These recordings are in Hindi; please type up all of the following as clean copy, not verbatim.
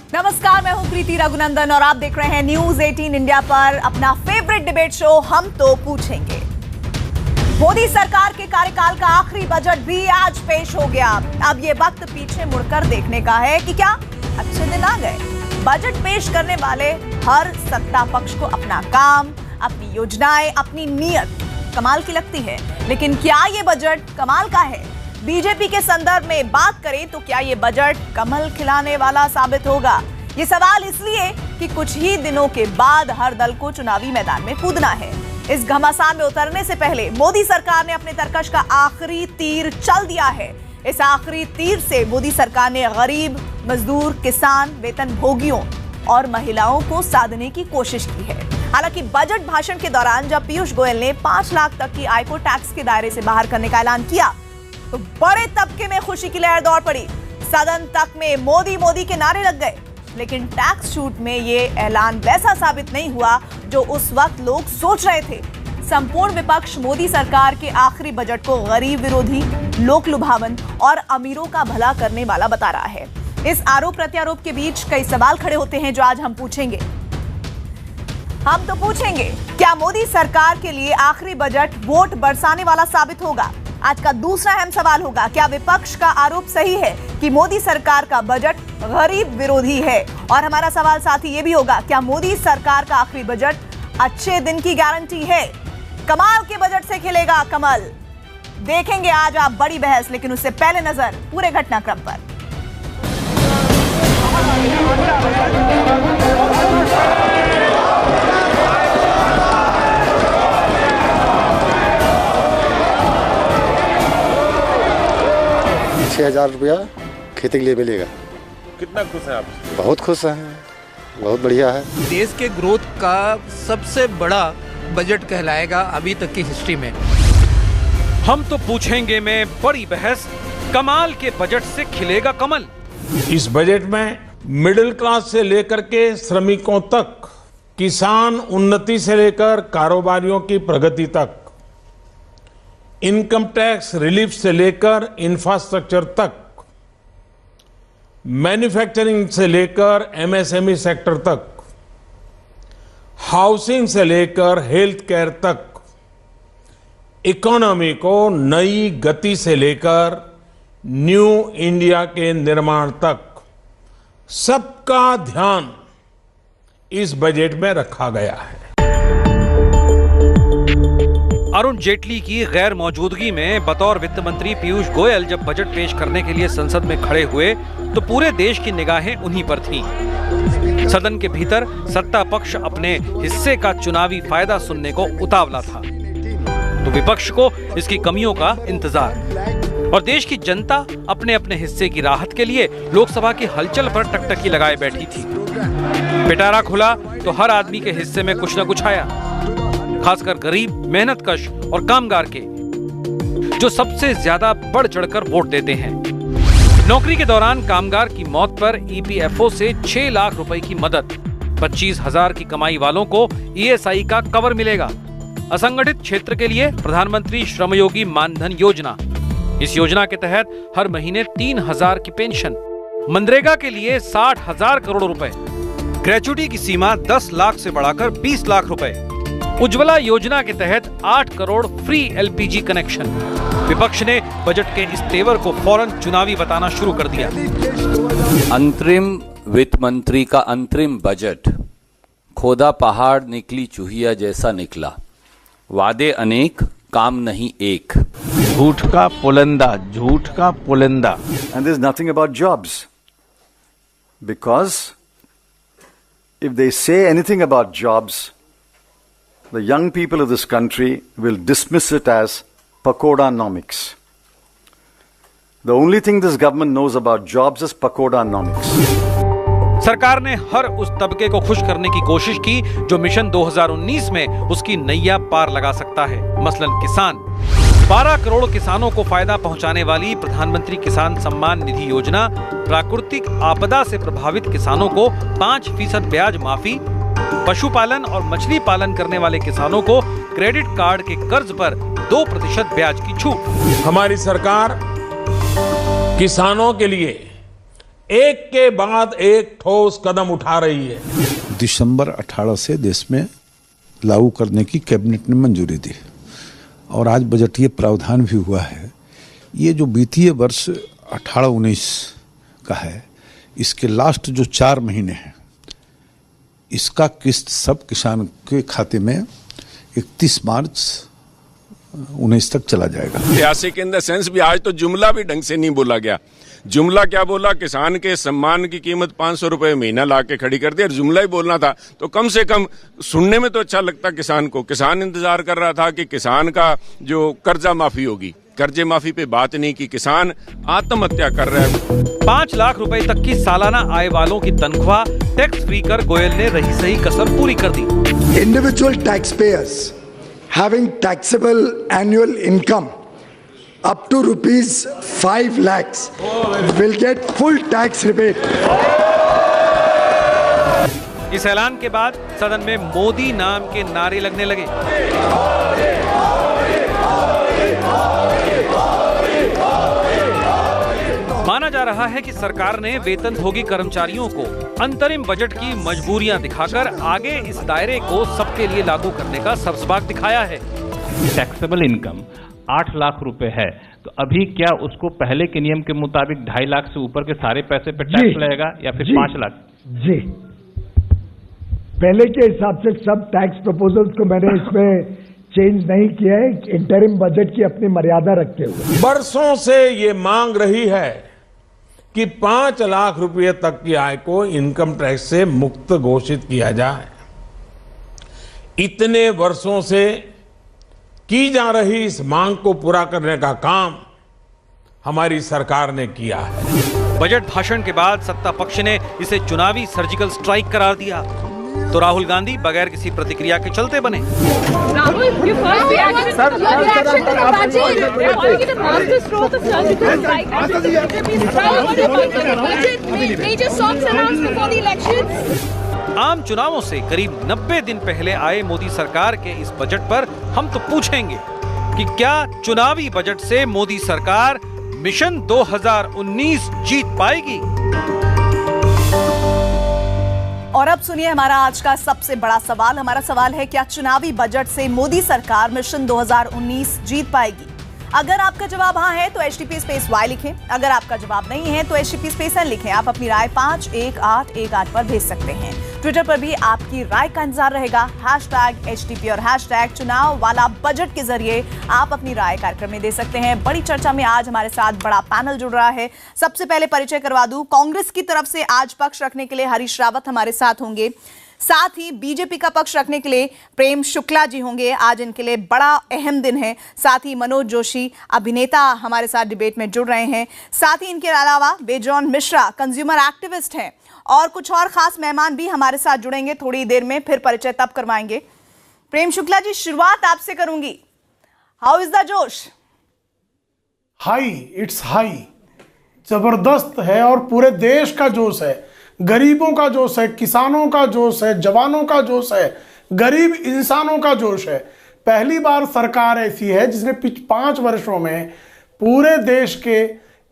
नमस्कार, मैं हूं प्रीति रघुनंदन और आप देख रहे हैं न्यूज 18 इंडिया पर अपना फेवरेट डिबेट शो हम तो पूछेंगे। मोदी सरकार के कार्यकाल का आखिरी बजट भी आज पेश हो गया। अब ये वक्त पीछे मुड़कर देखने का है कि क्या अच्छे दिन आ गए। बजट पेश करने वाले हर सत्ता पक्ष को अपना काम, अपनी योजनाएं, अपनी नीयत कमाल की लगती है, लेकिन क्या ये बजट कमाल का है? बीजेपी के संदर्भ में बात करें तो क्या ये बजट कमल खिलाने वाला साबित होगा? ये सवाल इसलिए कि कुछ ही दिनों के बाद हर दल को चुनावी मैदान में कूदना है। इस घमासान में उतरने से पहले मोदी सरकार ने अपने तरकश का आखिरी तीर चल दिया है। इस आखिरी तीर से मोदी सरकार ने गरीब, मजदूर, किसान, वेतनभोगियों और महिलाओं को साधने की कोशिश की है। हालांकि बजट भाषण के दौरान जब पीयूष गोयल ने 5 लाख तक की आय को टैक्स के दायरे से बाहर करने का ऐलान किया तो बड़े तबके में खुशी की लहर दौड़ पड़ी। सदन तक में मोदी मोदी के नारे लग गए, लेकिन टैक्स छूट में ये ऐलान वैसा साबित नहीं हुआ जो उस वक्त लोग सोच रहे थे। संपूर्ण विपक्ष मोदी सरकार के आखिरी बजट को गरीब विरोधी, लोक लुभावन और अमीरों का भला करने वाला बता रहा है। इस आरोप प्रत्यारोप के बीच कई सवाल खड़े होते हैं जो आज हम पूछेंगे। हम तो पूछेंगे, क्या मोदी सरकार के लिए आखिरी बजट वोट बरसाने वाला साबित होगा? आज का दूसरा अहम सवाल होगा, क्या विपक्ष का आरोप सही है कि मोदी सरकार का बजट गरीब विरोधी है? और हमारा सवाल साथ ही ये भी होगा, क्या मोदी सरकार का आखिरी बजट अच्छे दिन की गारंटी है? कमाल के बजट से खिलेगा कमल? देखेंगे आज आप बड़ी बहस, लेकिन उससे पहले नजर पूरे घटनाक्रम पर। ₹6,000 खेती के लिए मिलेगा। कितना खुश हैं आप? बहुत खुश हैं, बहुत बढ़िया है। देश के ग्रोथ का सबसे बड़ा बजट कहलाएगा अभी तक की हिस्ट्री में। हम तो पूछेंगे में बड़ी बहस, कमाल के बजट से खिलेगा कमल। इस बजट में मिडिल क्लास से लेकर के श्रमिकों तक, किसान उन्नति से लेकर कारोबारियों की प्रगति तक, इनकम टैक्स रिलीफ से लेकर इंफ्रास्ट्रक्चर तक, मैन्युफैक्चरिंग से लेकर एमएसएमई सेक्टर तक, हाउसिंग से लेकर हेल्थ केयर तक, इकोनॉमी को नई गति से लेकर न्यू इंडिया के निर्माण तक सबका ध्यान इस बजट में रखा गया है। अरुण जेटली की गैर मौजूदगी में बतौर वित्त मंत्री पीयूष गोयल जब बजट पेश करने के लिए संसद में खड़े हुए तो पूरे देश की निगाहें उन्हीं पर थीं। सदन के भीतर सत्ता पक्ष अपने हिस्से का चुनावी फायदा सुनने को उतावला था, तो विपक्ष को इसकी कमियों का इंतजार, और देश की जनता अपने अपने हिस्से की राहत के लिए लोकसभा की हलचल पर टकटकी लगाए बैठी थी। पिटारा खुला तो हर आदमी के हिस्से में कुछ न कुछ आया, खासकर गरीब, मेहनतकश और कामगार के, जो सबसे ज्यादा बढ़ चढ़कर वोट देते हैं। नौकरी के दौरान कामगार की मौत पर ईपीएफओ से 6 लाख रुपए की मदद, 25,000 की कमाई वालों को ईएसआई का कवर मिलेगा। असंगठित क्षेत्र के लिए प्रधानमंत्री श्रमयोगी मानधन योजना, इस योजना के तहत हर महीने 3,000 की पेंशन। मनरेगा के लिए 60,000 करोड़ रुपए, ग्रेच्युटी की सीमा 10 लाख से बढ़ाकर 20 लाख रुपए। उज्ज्वला योजना के तहत 8 करोड़ फ्री एलपीजी कनेक्शन। विपक्ष ने बजट के इस तेवर को फौरन चुनावी बताना शुरू कर दिया। अंतरिम वित्त मंत्री का अंतरिम बजट खोदा पहाड़ निकली चूहिया जैसा निकला। वादे अनेक, काम नहीं एक। झूठ का पुलंदा, झूठ का पुलंदा। And there's nothing about jobs. Because if they say anything about jobs, the young people of this country will dismiss it as pakodanomics. The only thing this government knows about jobs is pakodanomics. सरकार ने हर उस तबके को खुश करने की कोशिश की जो मिशन 2019 में उसकी नैया पार लगा सकता है, मसलन किसान। 12 करोड़ किसानों को फायदा पहुंचाने वाली प्रधानमंत्री किसान सम्मान निधि योजना, प्राकृतिक आपदा से प्रभावित किसानों को 5% ब्याज माफी, पशुपालन और मछली पालन करने वाले किसानों को क्रेडिट कार्ड के कर्ज पर 2% ब्याज की छूट। हमारी सरकार किसानों के लिए एक के बाद एक ठोस कदम उठा रही है। दिसंबर 18 से देश में लागू करने की कैबिनेट ने मंजूरी दी और आज बजटीय प्रावधान भी हुआ है। ये जो वित्तीय वर्ष 18-19 का है, इसके लास्ट जो 4 महीने हैं, इसका किस्त सब किसान के खाते में 31 मार्च 19 तक चला जाएगा। ऐतिहासिक इन द सेंस भी आज तो जुमला भी ढंग से नहीं बोला गया। जुमला क्या बोला, किसान के सम्मान की कीमत 500 रुपए महीना ला के खड़ी कर दी। और जुमला ही बोलना था तो कम से कम सुनने में तो अच्छा लगता किसान को। किसान इंतजार कर रहा था कि किसान का जो कर्जा माफी होगी, कर्जे माफी पे बात नहीं की, किसान आत्महत्या कर रहा है। 5 लाख रुपए तक की सालाना आय वालों की तनख्वाह टैक्स फ्री कर गोयल ने रही सही कसर पूरी कर दी। Individual taxpayers having taxable annual income up to rupees 5 lakhs will get full tax rebate. इस ऐलान के बाद सदन में मोदी नाम के नारे लगने लगे। माना जा रहा है कि सरकार ने वेतनभोगी कर्मचारियों को अंतरिम बजट की मजबूरियां दिखाकर आगे इस दायरे को सबके लिए लागू करने का सबसबाग दिखाया है। टैक्सेबल इनकम 8 लाख रुपए है, तो अभी क्या उसको पहले के नियम के मुताबिक 2.5 लाख से ऊपर के सारे पैसे पे टैक्स लगेगा या फिर 5 लाख? जी, पहले के हिसाब से सब टैक्स प्रपोजल्स को मैंने इसमें चेंज नहीं किया है, इंटरिम बजट की अपनी मर्यादा रखते हुए। बरसों से ये मांग रही है कि 5 लाख रुपए तक की आय को इनकम टैक्स से मुक्त घोषित किया जाए। इतने वर्षों से की जा रही इस मांग को पूरा करने का काम हमारी सरकार ने किया है। बजट भाषण के बाद सत्ता पक्ष ने इसे चुनावी सर्जिकल स्ट्राइक करार दिया, तो राहुल गांधी बगैर किसी प्रतिक्रिया के चलते बने। आम चुनावों से करीब 90 दिन पहले आए मोदी सरकार के इस बजट पर हम तो पूछेंगे कि क्या चुनावी बजट से मोदी सरकार मिशन 2019 जीत पाएगी? और अब सुनिए हमारा आज का सबसे बड़ा सवाल। हमारा सवाल है, क्या चुनावी बजट से मोदी सरकार मिशन 2019 जीत पाएगी? अगर आपका जवाब हाँ है तो HTP स्पेस Y लिखें। अगर आपका जवाब नहीं है तो HTP स्पेस N लिखें। आप अपनी राय 51818 पर भेज सकते हैं। ट्विटर पर भी आपकी राय का इंतजार रहेगा। #HTP और #चुनाव वाला बजट के जरिए आप अपनी राय कार्यक्रम में दे सकते हैं। बड़ी चर्चा में आज हमारे साथ बड़ा पैनल जुड़ रहा है। सबसे पहले परिचय करवा दूं, कांग्रेस की तरफ से आज पक्ष रखने के लिए हरीश रावत हमारे साथ होंगे। साथ ही बीजेपी का पक्ष रखने के लिए प्रेम शुक्ला जी होंगे। आज इनके लिए बड़ा अहम दिन है। साथ ही मनोज जोशी अभिनेता हमारे साथ डिबेट में जुड़ रहे हैं। साथ ही इनके अलावा बेजॉन मिश्रा कंज्यूमर एक्टिविस्ट हैं और कुछ और खास मेहमान भी हमारे साथ जुड़ेंगे थोड़ी देर में, फिर परिचय तब करवाएंगे। प्रेम शुक्ला जी, शुरुआत आपसे करूंगी। हाउ इज द जोश? हाई, इट्स हाई, जबरदस्त है और पूरे देश का जोश है। गरीबों का जोश है, किसानों का जोश है, जवानों का जोश है, गरीब इंसानों का जोश है। पहली बार सरकार ऐसी है जिसने 5 वर्षों में पूरे देश के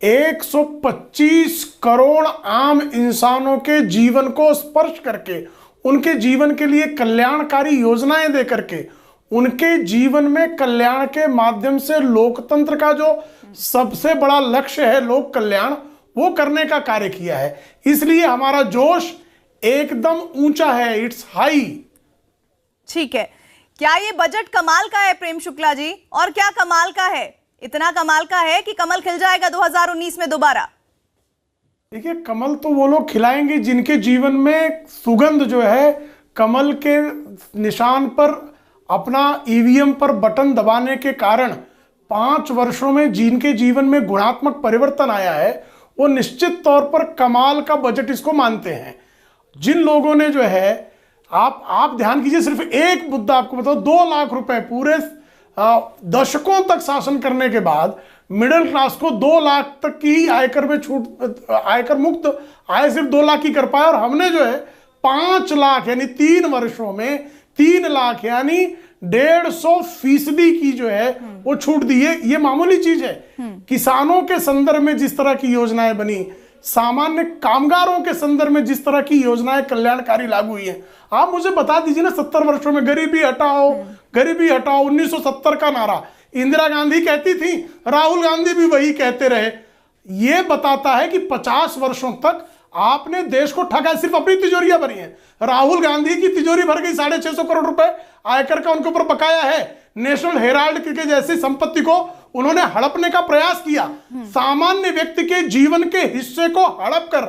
125 करोड़ आम इंसानों के जीवन को स्पर्श करके, उनके जीवन के लिए कल्याणकारी योजनाएं दे करके, उनके जीवन में कल्याण के माध्यम से लोकतंत्र का जो सबसे बड़ा लक्ष्य है लोक कल्याण, वो करने का कार्य किया है। इसलिए हमारा जोश एकदम ऊंचा है, इट्स हाई। ठीक है, क्या ये बजट कमाल का है प्रेम शुक्ला जी? और क्या कमाल का है? इतना कमाल का है कि कमल खिल जाएगा 2019 में दोबारा? देखिए, कमल तो वो लोग खिलाएंगे जिनके जीवन में सुगंध जो है कमल के निशान पर अपना ईवीएम पर बटन दबाने के कारण 5 वर्षों में जिनके जीवन में गुणात्मक परिवर्तन आया है, वो निश्चित तौर पर कमाल का बजट इसको मानते हैं। जिन लोगों ने जो है, आप ध्यान कीजिए, सिर्फ एक मुद्दा आपको बताओ, 2 लाख रुपए पूरे दशकों तक शासन करने के बाद मिडिल क्लास को 2 लाख तक की आयकर में छूट, आयकर मुक्त आय सिर्फ 2 लाख की कर पाया, और हमने जो है 5 लाख यानी 3 वर्षों में 3 लाख यानी 150% की जो है वो छूट दी है। ये मामूली चीज है। किसानों के संदर्भ में जिस तरह की योजनाएं बनी, सामान्य कामगारों के संदर्भ में जिस तरह की योजनाएं कल्याणकारी लागू हुई है, आप मुझे बता दीजिए ना, 70 वर्षों में गरीबी हटाओ, गरीबी हटाओ, 1970 का नारा इंदिरा गांधी कहती थी, राहुल गांधी भी वही कहते रहे। ये बताता है कि 50 वर्षों तक आपने देश को ठगा, सिर्फ अपनी तिजोरियां भरी हैं। राहुल गांधी की तिजोरी भर गई, 650 करोड़ रुपए आयकर का उनके ऊपर बकाया है। नेशनल हेराल्ड के जैसी संपत्ति को उन्होंने हड़पने का प्रयास किया। सामान्य व्यक्ति के जीवन के हिस्से को हड़प कर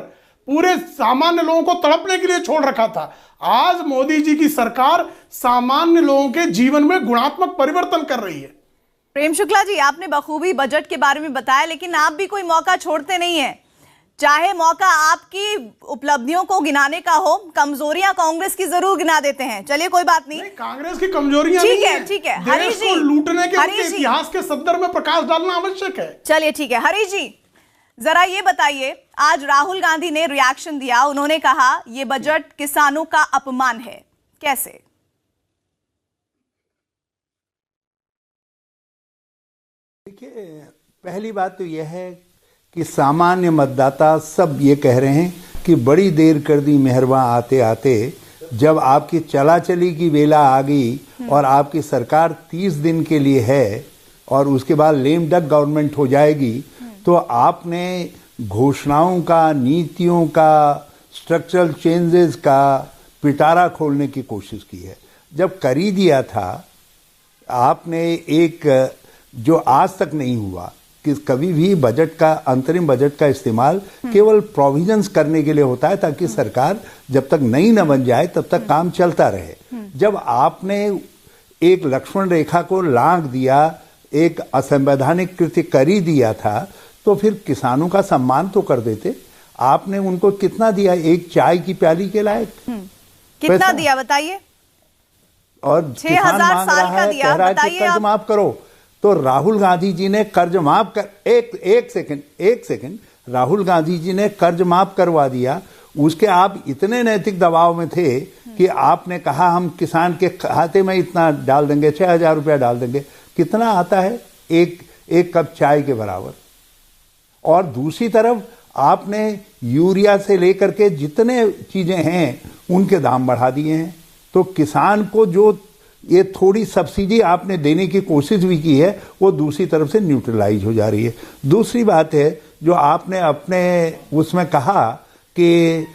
पूरे सामान्य लोगों को तड़पने के लिए छोड़ रखा था। आज मोदी जी की सरकार सामान्य लोगों के जीवन में गुणात्मक परिवर्तन कर रही है। प्रेम शुक्ला जी, आपने बखूबी बजट के बारे में बताया, लेकिन आप भी कोई मौका छोड़ते नहीं है। चाहे मौका आपकी उपलब्धियों को गिनाने का हो, कमजोरियां कांग्रेस की जरूर गिना देते हैं। चलिए कोई बात नहीं, कांग्रेस की कमजोरियां ठीक है, ठीक है। हरीश जी, लूटने के इतिहास के संदर्भ में प्रकाश डालना आवश्यक है। चलिए ठीक है। हरीश जी, जरा ये बताइए, आज राहुल गांधी ने रिएक्शन दिया, उन्होंने कहा ये बजट किसानों का अपमान है, कैसे? देखिए, पहली बात तो यह है कि सामान्य मतदाता सब ये कह रहे हैं कि बड़ी देर कर दी मेहरबान आते आते। जब आपकी चला चली की वेला आ गई और आपकी सरकार 30 दिन के लिए है और उसके बाद लेम डक गवर्नमेंट हो जाएगी, तो आपने घोषणाओं का, नीतियों का, स्ट्रक्चरल चेंजेस का पिटारा खोलने की कोशिश की है। जब कर ही दिया था, आपने एक जो आज तक नहीं हुआ कि कभी भी बजट का, अंतरिम बजट का इस्तेमाल केवल प्रोविजंस करने के लिए होता है ताकि सरकार जब तक नई न बन जाए तब तक काम चलता रहे। जब आपने एक लक्ष्मण रेखा को लांघ दिया, एक असंवैधानिक कृत्य कर ही दिया था, तो फिर किसानों का सम्मान तो कर देते। आपने उनको कितना दिया? एक चाय की प्याली के लायक कितना दिया बताइए? और 6000 साल का दिया, बताइए कर्ज माफ करो। तो राहुल गांधी जी ने कर्ज माफ कर एक सेकंड राहुल गांधी जी ने कर्ज माफ करवा दिया। उसके आप इतने नैतिक दबाव में थे कि आपने कहा हम किसान के खाते में इतना डाल देंगे, 6000 रुपया डाल देंगे। कितना आता है? एक कप चाय के बराबर। और दूसरी तरफ आपने यूरिया से लेकर के जितने चीजें हैं उनके दाम बढ़ा दिए हैं। तो किसान को जो ये थोड़ी सब्सिडी आपने देने की कोशिश भी की है, वो दूसरी तरफ से न्यूट्रलाइज हो जा रही है। दूसरी बात है जो आपने अपने उसमें कहा कि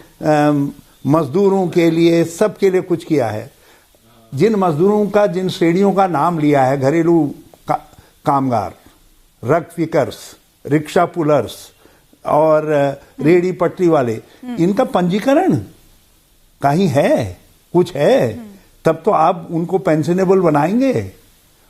मजदूरों के लिए, सबके लिए कुछ किया है। जिन मजदूरों का, जिन श्रेणियों का नाम लिया है, घरेलू कामगार, रग पिकर्स, रिक्शा पुलर्स और रेहड़ी पटरी वाले, इनका पंजीकरण कहीं है? कुछ है? तब तो आप उनको पेंशनेबल बनाएंगे,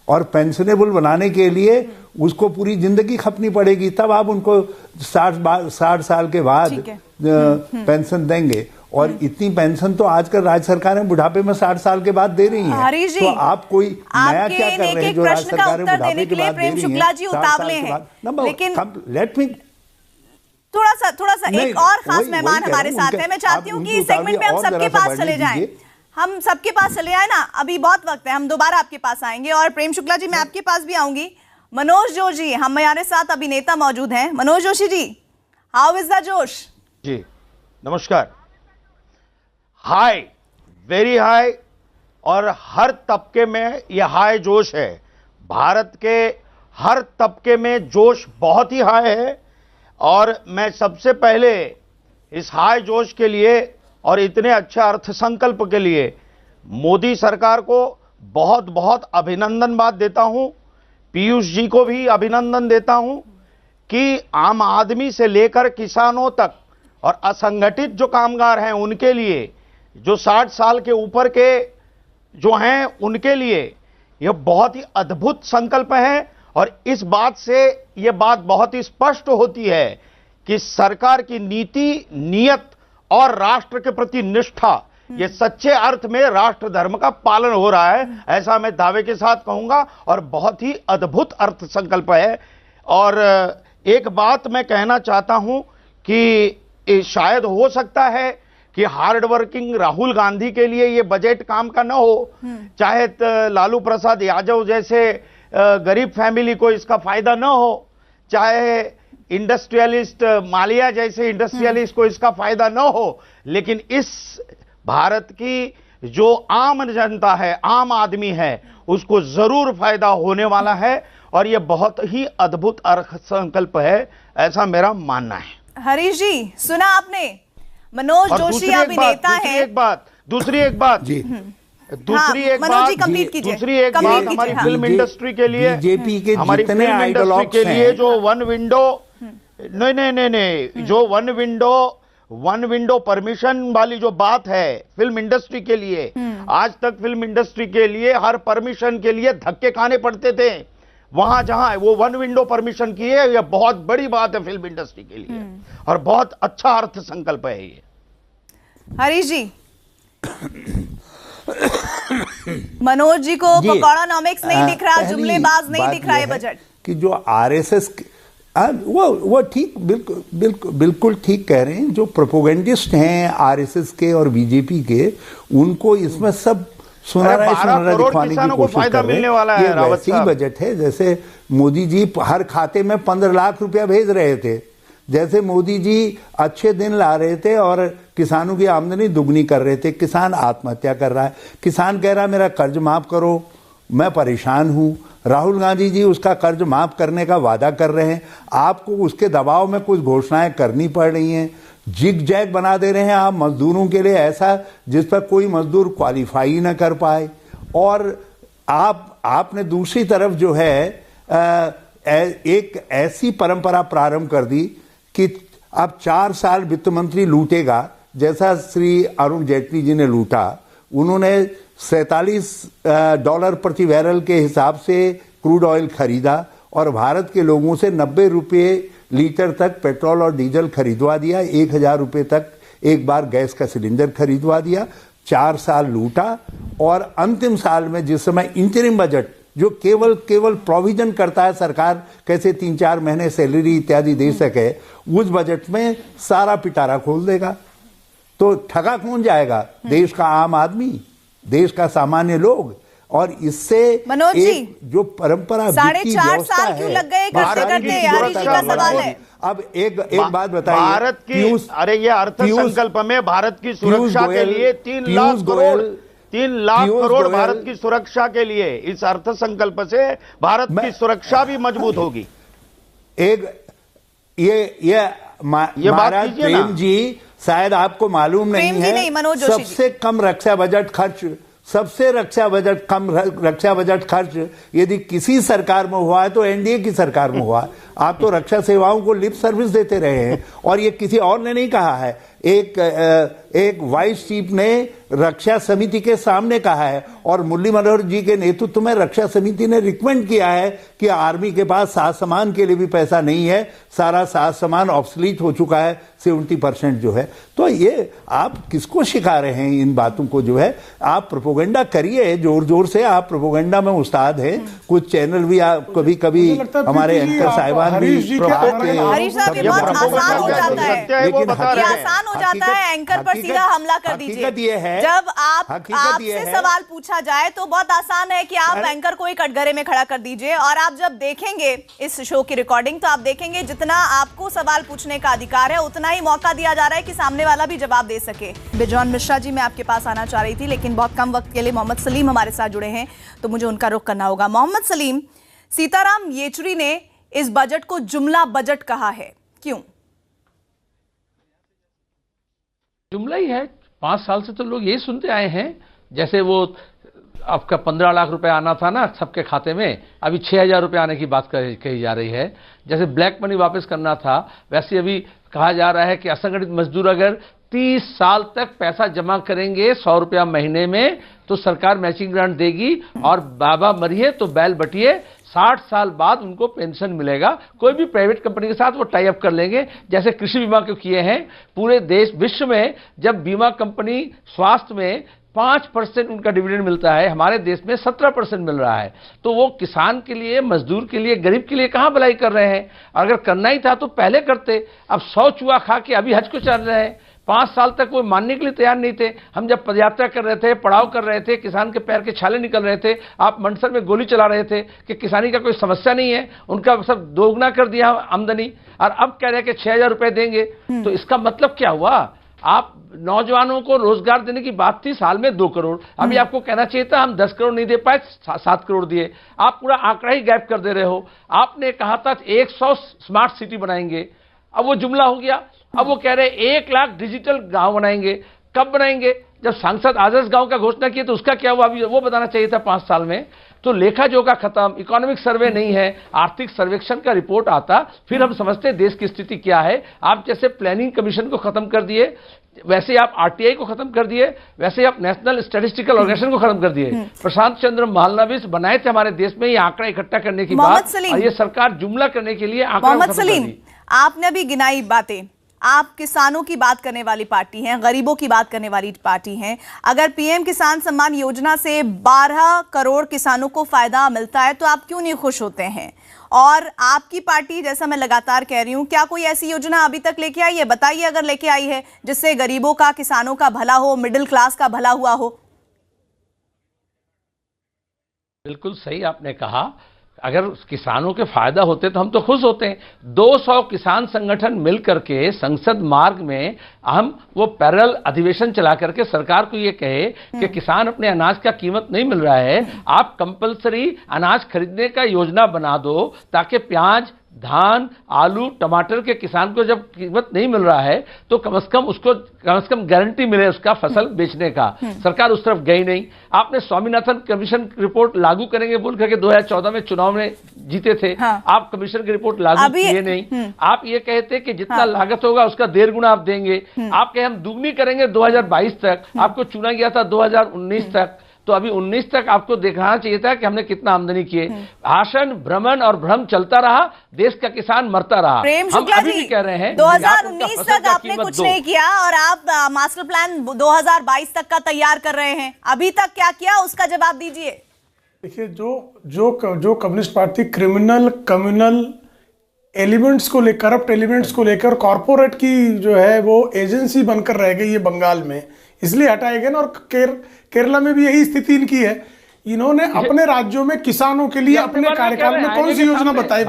और पेंशनेबल बनाने के लिए उसको पूरी जिंदगी खपनी पड़ेगी, तब आप उनको 60 साल के बाद पेंशन देंगे। और इतनी पेंशन तो आजकल राज्य सरकारें बुढ़ापे में 60 साल के बाद दे रही हैं। तो आप कोई नया क्या कर रहे हैं जो राज्य सरकारें बुढ़ापे के बाद दे रही हैं? 60 साल के बाद। लेकिन लेट मी थोड़ा सा एक और खास मेहमान हमारे साथ है। मैं चाहती हूँ कि इस सेगमेंट में हम सबके पास चले जाएं। हम सबके पास चले आए ना, अभी बहुत वक्त है, हम दोबारा आपके पास आएंगे। और प्रेम शुक्ला जी, मैं आपके पास भी आऊंगी। मनोज जोशी हमारे साथ अभिनेता मौजूद हैं। Manoj Joshi ji, how is the जोश? जी नमस्कार। हाई, वेरी हाई, और हर तबके में यह हाई जोश है। भारत के हर तबके में जोश बहुत ही हाई है। और मैं सबसे पहले इस हाई जोश के लिए और इतने अच्छे अर्थ संकल्प के लिए मोदी सरकार को बहुत बहुत अभिनंदन बात देता हूं। पीयूष जी को भी अभिनंदन देता हूं कि आम आदमी से लेकर किसानों तक और असंगठित जो कामगार हैं उनके लिए, जो 60 साल के ऊपर के जो हैं उनके लिए यह बहुत ही अद्भुत संकल्प है। और इस बात से यह बात बहुत ही स्पष्ट होती है कि सरकार की नीति, नियत और राष्ट्र के प्रति निष्ठा, ये सच्चे अर्थ में राष्ट्र धर्म का पालन हो रहा है, ऐसा मैं दावे के साथ कहूंगा। और बहुत ही अद्भुत अर्थ संकल्प है। और एक बात मैं कहना चाहता हूं कि शायद हो सकता है कि हार्ड वर्किंग राहुल गांधी के लिए ये बजट काम का न हो, चाहे लालू प्रसाद यादव जैसे गरीब फैमिली को इसका फायदा न हो, चाहे इंडस्ट्रियलिस्ट मालिया जैसे इंडस्ट्रियलिस्ट को इसका फायदा न हो, लेकिन इस भारत की जो आम जनता है, आम आदमी है, उसको जरूर फायदा होने वाला है और यह बहुत ही अद्भुत अर्थसंकल्प है, ऐसा मेरा मानना है। हरीश जी, सुना आपने, मनोज जोशी अभिनेता है। दूसरी एक बात हमारी फिल्म इंडस्ट्री के लिए, बीजेपी के हमारी जितने फिल्म इंडस्ट्री के लिए जो वन विंडो परमिशन वाली जो बात है फिल्म इंडस्ट्री के लिए, आज तक फिल्म इंडस्ट्री के लिए हर परमिशन के लिए धक्के खाने पड़ते थे। वहां जहां वो वन विंडो परमिशन की है, यह बहुत बड़ी बात है फिल्म इंडस्ट्री के लिए और बहुत अच्छा अर्थ संकल्प है ये। हरीश जी, मनोज जी को पकौड़ानॉमिक्स नहीं दिख रहा, जुमलेबाज नहीं दिख रहा है बजट कि जो आरएसएस वो ठीक बिल्कुल ठीक कह रहे हैं। जो प्रोपोगेंडिस्ट हैं आरएसएस के और बीजेपी के, उनको इसमें सब सुनहरा दिखवाने की कोशिश कर रहे हैं। ये वैसे ही बजट है जैसे मोदी जी हर खाते में 15 लाख रुपया भेज रहे थे, जैसे मोदी जी अच्छे दिन ला रहे थे और किसानों की आमदनी दुगनी कर रहे थे। किसान आत्महत्या कर रहा है, किसान कह रहा है मेरा कर्ज माफ करो, मैं परेशान हूं। राहुल गांधी जी उसका कर्ज माफ करने का वादा कर रहे हैं, आपको उसके दबाव में कुछ घोषणाएं करनी पड़ रही हैं। जिग जैग बना दे रहे हैं आप मजदूरों के लिए ऐसा जिस पर कोई मजदूर क्वालिफाई न कर पाए। और आपने दूसरी तरफ जो है एक ऐसी परंपरा प्रारंभ कर दी कि अब 4 साल वित्त मंत्री लूटेगा, जैसा श्री अरुण जेटली जी ने लूटा। उन्होंने $47 प्रति बैरल के हिसाब से क्रूड ऑयल खरीदा और भारत के लोगों से 90 रुपये लीटर तक पेट्रोल और डीजल खरीदवा दिया, 1000 रुपये तक एक बार गैस का सिलेंडर खरीदवा दिया। 4 साल लूटा और अंतिम साल में जिस समय इंटरिम बजट जो केवल प्रोविजन करता है सरकार कैसे 3-4 महीने सैलरी इत्यादि दे सके, उस बजट में सारा पिटारा खोल देगा। तो ठगा कौन जाएगा? देश का आम आदमी, देश का सामान्य लोग। और इससे मनोज जी, जो परंपरा 4.5 साल क्यों लग गए करते हरीश जी का सवाल है। अब एक बात बताइए, भारत की ये अर्थ संकल्प में भारत की सुरक्षा के लिए 3 लाख करोड़ भारत की सुरक्षा के लिए, इस अर्थ संकल्प से भारत की सुरक्षा भी मजबूत होगी। ये महाराज प्रेम जी, शायद आपको मालूम नहीं है, सबसे कम रक्षा बजट खर्च यदि किसी सरकार में हुआ है तो एनडीए की सरकार में हुआ। आप तो रक्षा सेवाओं को लिप सर्विस देते रहे हैं और ये किसी और ने नहीं कहा है। एक वाइस चीफ ने रक्षा समिति के सामने कहा है और मुरली मनोहर जी के नेतृत्व में रक्षा समिति ने रिकमेंड किया है कि आर्मी के पास साज सामान के लिए भी पैसा नहीं है, सारा साज सामान ऑब्सलीट हो चुका है, 70% जो है। तो ये आप किसको सिखा रहे हैं इन बातों को? जो है आप प्रोपोगंडा करिए जोर जोर से, आप प्रोपोगंडा में उस्ताद हैं। कुछ चैनल भी कभी कभी हमारे एंकर साहिबान भी आसान हो जाता है एंकर पर सीधा हमला कर दीजिए। जब आपसे सवाल पूछा जाए तो बहुत आसान है कि आप एंकर को ही कटघरे में खड़ा कर दीजिए। और आप जब देखेंगे इस शो की रिकॉर्डिंग तो आप देखेंगे जितना आपको सवाल पूछने का अधिकार है उतना ही मौका दिया जा रहा है कि सामने वाला भी जवाब दे सके। बिजॉन मिश्रा जी, मैं आपके पास आना चाह रही थी लेकिन बहुत कम वक्त के लिए मोहम्मद सलीम हमारे साथ जुड़े हैं तो मुझे उनका रुख करना होगा। मोहम्मद सलीम, सीताराम येचुरी ने इस बजट को जुमला बजट कहा है, क्यों? जुमला ही है। 5 साल से तो लोग यही सुनते आए हैं। जैसे वो आपका 15 लाख रुपए आना था ना सबके खाते में, अभी 6000 रुपए आने की बात कही जा रही है। जैसे ब्लैक मनी वापस करना था, वैसे अभी कहा जा रहा है कि असंगठित मजदूर अगर 30 साल तक पैसा जमा करेंगे 100 रुपया महीने में तो सरकार मैचिंग ग्रांट देगी और बाबा मरिए तो बैल बटिए, 60 साल बाद उनको पेंशन मिलेगा। कोई भी प्राइवेट कंपनी के साथ वो टाई अप कर लेंगे, जैसे कृषि बीमा को किए हैं। पूरे देश विश्व में जब बीमा कंपनी स्वास्थ्य में 5% उनका डिविडेंड मिलता है, हमारे देश में 17% मिल रहा है। तो वो किसान के लिए, मजदूर के लिए, गरीब के लिए कहां भलाई कर रहे हैं? अगर करना ही था तो पहले करते। अब 100 चूहा खा के अभी हज को चल रहे हैं। 5 साल तक वो मानने के लिए तैयार नहीं थे। हम जब पदयात्रा कर रहे थे, पड़ाव कर रहे थे, किसान के पैर के छाले निकल रहे थे, आप मंडसर में गोली चला रहे थे कि किसानी का कोई समस्या नहीं है, उनका सब दोगुना कर दिया आमदनी, और अब कह रहे हैं कि 6,000 रुपए देंगे। तो इसका मतलब क्या हुआ? आप नौजवानों को रोजगार देने की बात थी, साल में 2 करोड़, अभी आपको कहना चाहिए था हम 10 करोड़ नहीं दे पाए, 7 करोड़ दिए। आप पूरा आंकड़ा ही गैप कर दे रहे हो। आपने कहा था 100 स्मार्ट सिटी बनाएंगे, अब वो जुमला हो गया। अब वो कह रहे 1 लाख डिजिटल गांव बनाएंगे। कब बनाएंगे? जब सांसद आदर्श गांव का घोषणा किया तो उसका क्या हुआ? अभी वो बताना चाहिए था 5 साल में। तो लेखा जोखा खत्म, इकोनॉमिक सर्वे नहीं है, आर्थिक सर्वेक्षण का रिपोर्ट आता, फिर हम समझते देश की स्थिति क्या है। आप जैसे प्लानिंग कमीशन को खत्म कर दिए, वैसे आप आरटीआई को खत्म कर दिए, वैसे आप नेशनल स्टैटिस्टिकल ऑर्गेनाइजेशन को खत्म कर दिए। प्रशांत चंद्र महालनोबिस बनाए थे हमारे देश में ये आंकड़ा इकट्ठा करने की बात, और ये सरकार जुमला करने के लिए आंकड़ा मोहम्मद सलीम, आपने अभी गिनाई बातें, आप किसानों की बात करने वाली पार्टी हैं, गरीबों की बात करने वाली पार्टी हैं। अगर पीएम किसान सम्मान योजना से 12 करोड़ किसानों को फायदा मिलता है तो आप क्यों नहीं खुश होते हैं? और आपकी पार्टी, जैसा मैं लगातार कह रही हूं, क्या कोई ऐसी योजना अभी तक लेके आई है? बताइए अगर लेके आई है जिससे गरीबों का, किसानों का भला हो, मिडिल क्लास का भला हुआ हो। बिल्कुल सही आपने कहा, अगर किसानों के फायदा होते तो हम तो खुश होते हैं। 200 किसान संगठन मिल करके संसद मार्ग में हम वो पैरेलल अधिवेशन चला करके सरकार को ये कहे कि किसान अपने अनाज का कीमत नहीं मिल रहा है, आप कंपलसरी अनाज खरीदने का योजना बना दो, ताकि प्याज, धान, आलू, टमाटर के किसान को जब कीमत नहीं मिल रहा है तो कम से कम गारंटी मिले उसका फसल बेचने का। सरकार उस तरफ गई नहीं। आपने स्वामीनाथन कमीशन रिपोर्ट लागू करेंगे बोल करके 2014 में चुनाव में जीते थे। आप कमीशन की रिपोर्ट लागू किए नहीं। आप ये कहते कि जितना लागत होगा उसका 1.5 गुना आप देंगे। आप कहे हम दुगनी करेंगे 2022 तक, आपको चुना गया था 2019 तक, तो अभी 19 तक आपको दिखाना चाहिए था कि हमने कितना आमदनी किए। भाषण, भ्रमण और भ्रम चलता रहा, देश का किसान मरता रहा। हम अभी भी कह रहे हैं 2019 तक आपने कुछ नहीं किया और आप मास्टर प्लान 2022 तक का तैयार कर रहे हैं। अभी तक क्या किया, उसका जवाब दीजिए। देखिए, जो communist party criminal, communal elements को लेकर, करप्ट एलिमेंट्स को लेकर कॉर्पोरेट की जो है वो एजेंसी बनकर रह गई है बंगाल में, इसलिए हटाए गए ना। और केरला में भी यही स्थिति इनकी है। इन्होंने अपने राज्यों में किसानों के लिए अपने कार्यकाल में कौन सी योजना बनाई?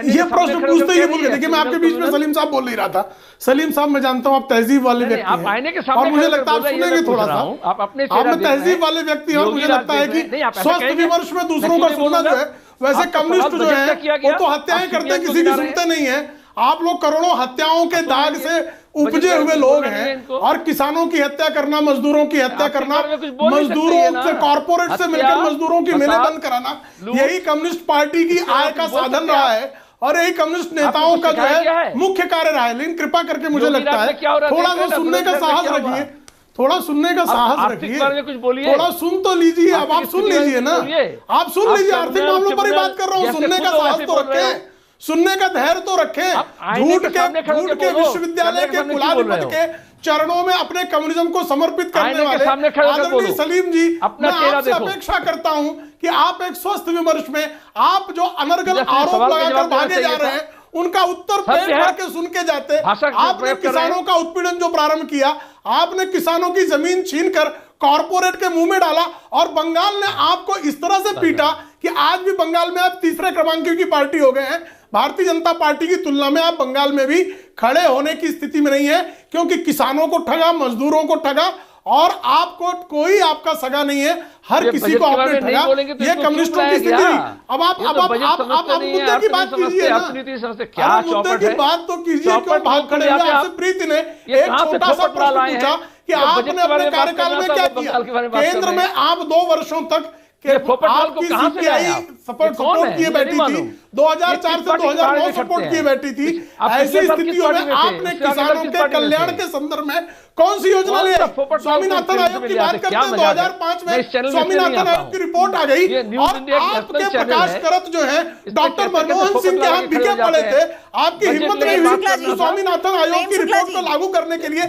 ये प्रश्न पूछते ही भूल गए। देखिए, मैं आपके बीच में सलीम साहब बोल नहीं रहा था। सलीम साहब, मैं जानता हूं आप तहजीब वाले व्यक्ति हैं और मुझे लगता है आप सुनेंगे थोड़ा सा। आप तहजीब वाले व्यक्ति हैं और मुझे लगता है कि स्वस्थ विमर्श में दूसरों का सुनना जो है, वैसे कम्युनिस्ट जो है वो तो हत्याएं करते हैं, किसी की सुनते नहीं है। आप लोग करोड़ों हत्याओं के दाग से उपजे हुए लोग हैं और किसानों की हत्या करना, मजदूरों की हत्या करना, मजदूरों से, कॉर्पोरेट से मिलकर मजदूरों की मिलें बंद कराना, यही कम्युनिस्ट पार्टी की आय का साधन रहा है और यही कम्युनिस्ट नेताओं का जो है मुख्य कार्य रहा है। लेकिन कृपा करके मुझे लगता है थोड़ा सा सुनने का साहस रखिए, थोड़ा सुनने का साहस रखिए, थोड़ा सुन तो लीजिए। अब आप सुन लीजिए ना, आप सुन लीजिए। आर्थिक मामलों पर ही बात कर रहा हूं। सुनने का साहस तो रखें, सुनने का धैर्य तो रखें। झूठ के विश्वविद्यालय के कुलाधिपति के चरणों में अपने कम्युनिज्म को समर्पित करने वाले आदरणीय सलीम जी, मैं आपसे अपेक्षा करता हूं कि आप एक स्वस्थ विमर्श में आप जो अनर्गल आरोप लगाकर भागे जा रहे हैं उनका उत्तर पेट भर के सुन के जाते। आपने किसानों का उत्पीड़न जो प्रारंभ किया, आपने किसानों की जमीन छीनकर कॉर्पोरेट के मुंह में डाला और बंगाल ने आपको इस तरह से पीटा कि आज भी बंगाल में आप 3रे क्रमांक की पार्टी हो गए हैं। भारतीय जनता पार्टी की तुलना में आप बंगाल में भी खड़े होने की स्थिति में नहीं है, क्योंकि किसानों को ठगा, मजदूरों को ठगा और आपको कोई आपका सगा नहीं है। हर किसी को आपने ठगा। ये कम्युनिस्टों की स्थिति। अब आप मुद्दे की बात कीजिए ना, मुद्दे की बात तो कीजिए। क्यों भाग खड़े हुए? आपसे प्रीति ने एक छोटा सा प्रश्न पूछा कि आपने अपने कार्यकाल में क्या किया। केंद्र में आप 2 वर्षों तक आपकी सीपीआई सपोर्ट किए बैठी थी, 2004 से 2009 सपोर्ट किए बैठी थी। ऐसी स्थितियों में आपने किसानों के कल्याण के संदर्भ में कौन सी योजना ली? स्वामीनाथन आयोग की बात करते हैं। 2005 में स्वामीनाथन आयोग की रिपोर्ट आ गई और आपके प्रकाश करत जो है डॉक्टर मनमोहन सिंह के हाथ बिके पड़े थे। आपकी हिम्मत नहीं हुई स्वामीनाथन आयोग की रिपोर्ट को लागू करने के लिए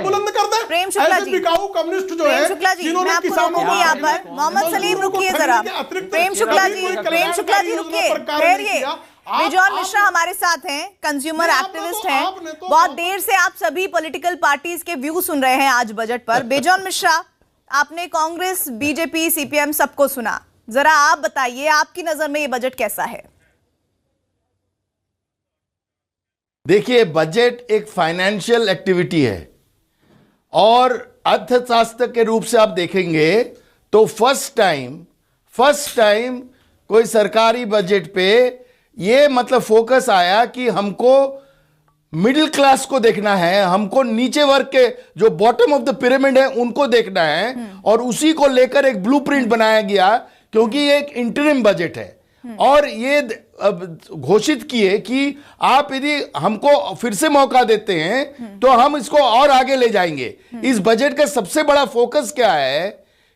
बुलंद कर दे। ऐसे बिकाऊ कम्युनिस्ट जो है जिन्होंने किसानों को। सलीम रुकिए जरा। प्रेम शुक्ला जी रुकिए, ठहरिए। बिजॉन मिश्रा हमारे साथ हैं, कंज्यूमर एक्टिविस्ट हैं। बहुत देर से आप सभी पॉलिटिकल पार्टीज के व्यू सुन रहे हैं आज बजट पर। बिजॉन मिश्रा, आपने कांग्रेस, बीजेपी, सीपीएम सबको सुना, जरा आप बताइए आपकी नजर में ये बजट कैसा है? देखिए, बजट एक फाइनेंशियल एक्टिविटी है और अर्थशास्त्र के रूप से आप देखेंगे तो फर्स्ट टाइम कोई सरकारी बजट पे ये मतलब फोकस आया कि हमको मिडिल क्लास को देखना है, हमको नीचे वर्ग के जो बॉटम ऑफ द पिरामिड है उनको देखना है, और उसी को लेकर एक ब्लूप्रिंट बनाया गया, क्योंकि ये एक इंटरिम बजट है। और ये घोषित किए कि आप यदि हमको फिर से मौका देते हैं तो हम इसको और आगे ले जाएंगे। इस बजट का सबसे बड़ा फोकस क्या है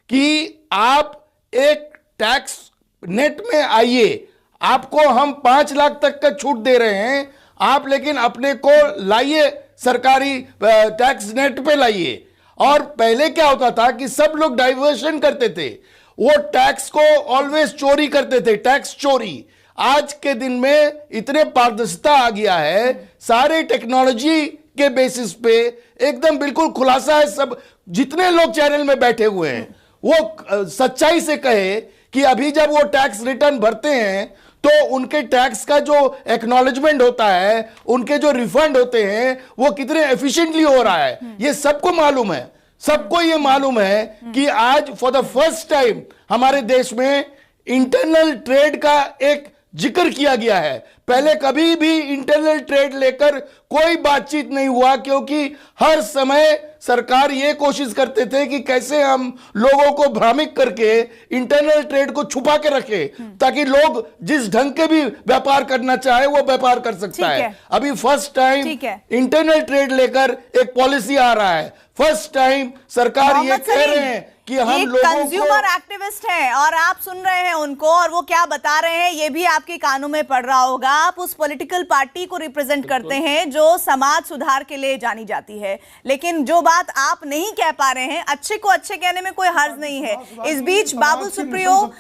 कि आप एक टैक्स नेट में आइए, आपको हम 5 लाख तक का छूट दे रहे हैं आप, लेकिन अपने को लाइए सरकारी टैक्स नेट पे लाइए। और पहले क्या होता था कि सब लोग डाइवर्शन करते थे, वो टैक्स को ऑलवेज चोरी करते थे, टैक्स चोरी। आज के दिन में इतने पारदर्शिता आ गया है, सारे टेक्नोलॉजी के बेसिस पे एकदम बिल्कुल खुलासा है। सब जितने लोग चैनल में बैठे हुए हैं वो सच्चाई से कहे कि अभी जब वो टैक्स रिटर्न भरते हैं तो उनके टैक्स का जो एक्नॉलेजमेंट होता है, उनके जो रिफंड होते हैं, वो कितने एफिशिएंटली हो रहा है, ये सबको मालूम है। सबको ये मालूम है कि आज फॉर द फर्स्ट टाइम हमारे देश में इंटरनल ट्रेड का एक जिक्र किया गया है। पहले कभी भी इंटरनल ट्रेड लेकर कोई बातचीत नहीं हुआ, क्योंकि हर समय सरकार ये कोशिश करते थे कि कैसे हम लोगों को भ्रामित करके इंटरनल ट्रेड को छुपा के रखें, ताकि लोग जिस ढंग के भी व्यापार करना चाहे वो व्यापार कर सकता है। अभी फर्स्ट टाइम इंटरनल ट्रेड लेकर एक पॉलिसी आ रहा है। फर्स्ट टाइम सरकार ये कह रहे हैं कि हम लोगों को, कंज्यूमर एक्टिविस्ट हैं और आप सुन रहे हैं उनको, और वो क्या बता रहे हैं ये भी आपके कानों में पड़ रहा होगा। आप उस पॉलिटिकल पार्टी को रिप्रेजेंट करते हैं जो समाज सुधार के लिए जानी जाती है, लेकिन जो बात आप नहीं कह पा रहे हैं, अच्छे को अच्छे कहने में कोई हर्ज नहीं है। इस बीच बाबुल सुप्रियो,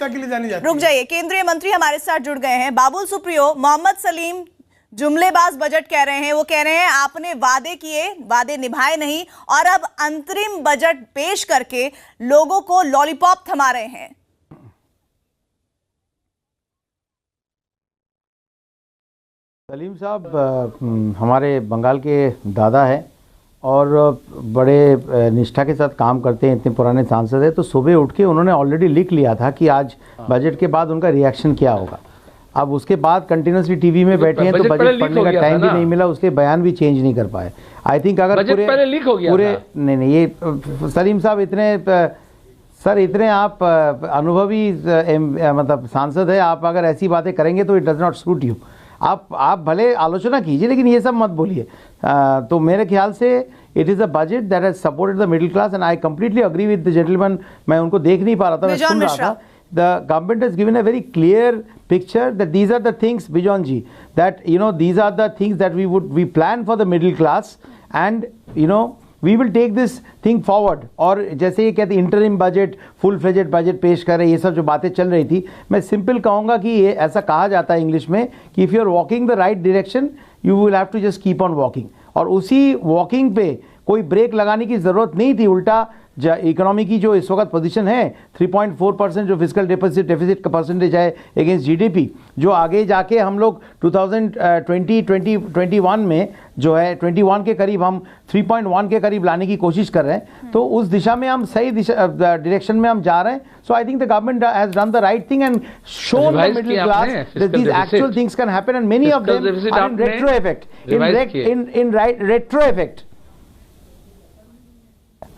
रुक जाइए, केंद्रीय मंत्री हमारे साथ जुड़ गए हैं। बाबुल सुप्रियो, मोहम्मद सलीम जुमलेबाज बजट कह रहे हैं, वो कह रहे हैं आपने वादे किए, वादे निभाए नहीं, और अब अंतरिम बजट पेश करके लोगों को लॉलीपॉप थमा रहे हैं। सलीम साहब हमारे बंगाल के दादा हैं और बड़े निष्ठा के साथ काम करते हैं, इतने पुराने सांसद हैं, तो सुबह उठ के उन्होंने ऑलरेडी लिख लिया था कि आज बजट के बाद उनका रिएक्शन क्या होगा। अब उसके बाद कंटिन्यूसली टीवी में बैठे हैं तो बजट पढ़ने का टाइम भी नहीं मिला, उसके बयान भी चेंज नहीं कर पाए। आई थिंक अगर पूरे नहीं ये सलीम साहब इतने आप अनुभवी मतलब सांसद है, आप अगर ऐसी बातें करेंगे तो it does not suit you. आप भले आलोचना कीजिए लेकिन ये सब मत बोलिए। तो मेरे ख्याल से it is a budget that has supported the middle class and I completely agree with the gentleman. मैं उनको देख नहीं पा रहा था, मैं सुन रहा था। The government has given a very clear picture that these are the things, Bijon ji, that these are the things that we plan for the middle class, and we will take this thing forward. और जैसे ये कहते interim budget, full fledged budget पेश कर रहे, ये सब जो बातें चल रही थी, मैं सिंपल कहूँगा कि ये ऐसा कहा जाता है इंग्लिश में कि if you are walking the right direction you will have to just keep on walking. और उसी वॉकिंग पे कोई ब्रेक लगाने की ज़रूरत नहीं थी। उल्टा इकोनॉमी की जो इस वक्त पोजीशन है 3.4% जो फिजिकल डेफिसिट का परसेंटेज है अगेंस्ट जीडीपी, जो आगे जाके हम लोग 2020-21 में जो है 21 के करीब हम 3.1 के करीब लाने की कोशिश कर रहे हैं। तो उस दिशा में हम सही डायरेक्शन में हम जा रहे हैं। So I think the government has done the right thing and shown the middle class that these actual things can happen and many of them are in retro effect, in retro effect.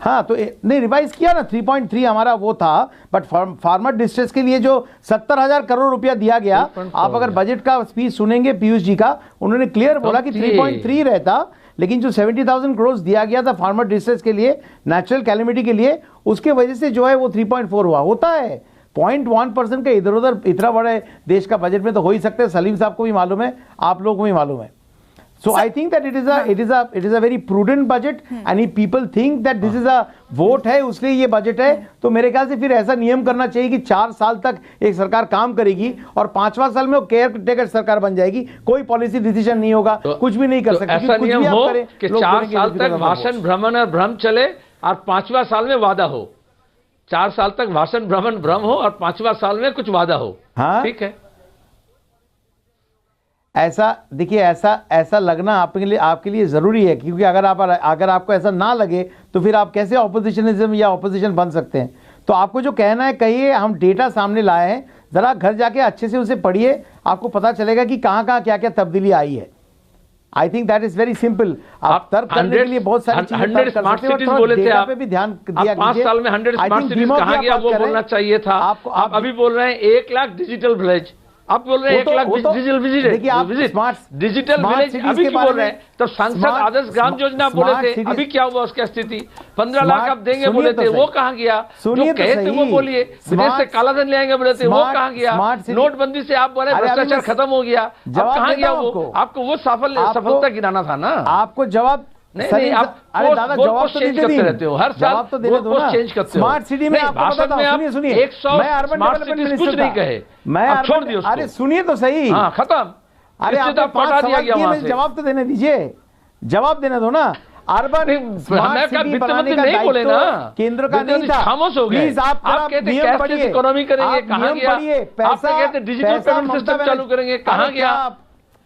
हाँ, तो नहीं रिवाइज किया ना, 3.3 हमारा वो था, बट फार्मर डिस्ट्रेस के लिए जो 70,000 करोड़ रुपया दिया गया, आप अगर बजट का स्पीच सुनेंगे पीयूष जी का, उन्होंने क्लियर बोला कि 3.3 रहता, लेकिन जो 70,000 करोड़ दिया गया था फार्मर डिस्ट्रेस के लिए, नेचुरल कैलेमिटी के लिए, उसके वजह से जो है वो 3.4 हुआ। होता है 0.1% का इधर उधर, इतना बड़े देश का बजट में तो हो ही सकते हैं। सलीम साहब को भी मालूम है, आप लोगों को भी मालूम है। So I think that it is a very prudent budget and if people think that this is a vote है उसलिए ये बजट है तो मेरे ख्याल से फिर ऐसा नियम करना चाहिए कि 4 साल तक एक सरकार काम करेगी और 5वां साल में वो केयर टेकर सरकार बन जाएगी, कोई पॉलिसी डिसीजन नहीं होगा, कुछ भी नहीं कर सकते। ऐसा नियम हो कि 4 साल तक भाषण भ्रमण और भ्रम चले और 5वां साल में वादा हो। 4 साल तक भाषण भ्रमण भ्रम हो और 5वां साल में कुछ वादा हो। हाँ ठीक है, ऐसा देखिए, ऐसा लगना आपके लिए जरूरी है, क्योंकि अगर आपको ऐसा ना लगे तो फिर आप कैसे ऑपोजिशनिज्म या ऑपोजिशन बन सकते हैं। तो आपको जो कहना है कहिए, हम डेटा सामने लाए हैं, जरा घर जाके अच्छे से उसे पढ़िए, आपको पता चलेगा कि कहां क्या क्या तब्दीली आई है। I think that is very simple. आप तर्क करने के लिए बहुत सारी चीजें 100 स्मार्ट सिटीज बोले थे आप, पे भी ध्यान दिया 5 साल में 100 स्मार्ट सिटीज कहां गया वो बोलना चाहिए था। आप अभी बोल रहे हैं 1 लाख डिजिटल विलेज, आप बोल रहे हैं 1 lakh digital visit, digital village अभी क्यों बोल रहे हैं? तब सांसद आदर्श ग्राम योजना बोले थे, अभी क्या हुआ उसकी स्थिति? 15 लाख आप देंगे बोले थे, वो कहां गया? जो कहे थे वो बोलिए। विदेश से काला धन ले आएंगे बोले थे, वो कहां गया? नोटबंदी से आप बोले भ्रष्टाचार खत्म हो गया, अब कहां गया वो? आपको वो सफलता गिनाना था ना। आपको जवाब नहीं, आप दादा जवाब तो चेंज करते रहते हो, हर साल तो देने दो ना। चेंज करते हो। स्मार्ट सिटी में आपको पता था, सुनिए 100 स्मार्ट सिटीज कुछ नहीं कहे, मैं छोड़ दिया उसको। अरे सुनिए तो सही, हाँ खत्म। अरे आपने 5 सवाल किए, मुझे जवाब तो देने दीजिए, जवाब देने दो ना। अर्बन स्मार्ट सिटी बनाने का दायित्व केंद्र का नहीं था। खामोश हो गए। आप कहते हैं कैशलेस इकोनॉमी करेंगे, कहां गया? आप कहते डिजिटल पेमेंट सिस्टम चालू करेंगे, कहां गया?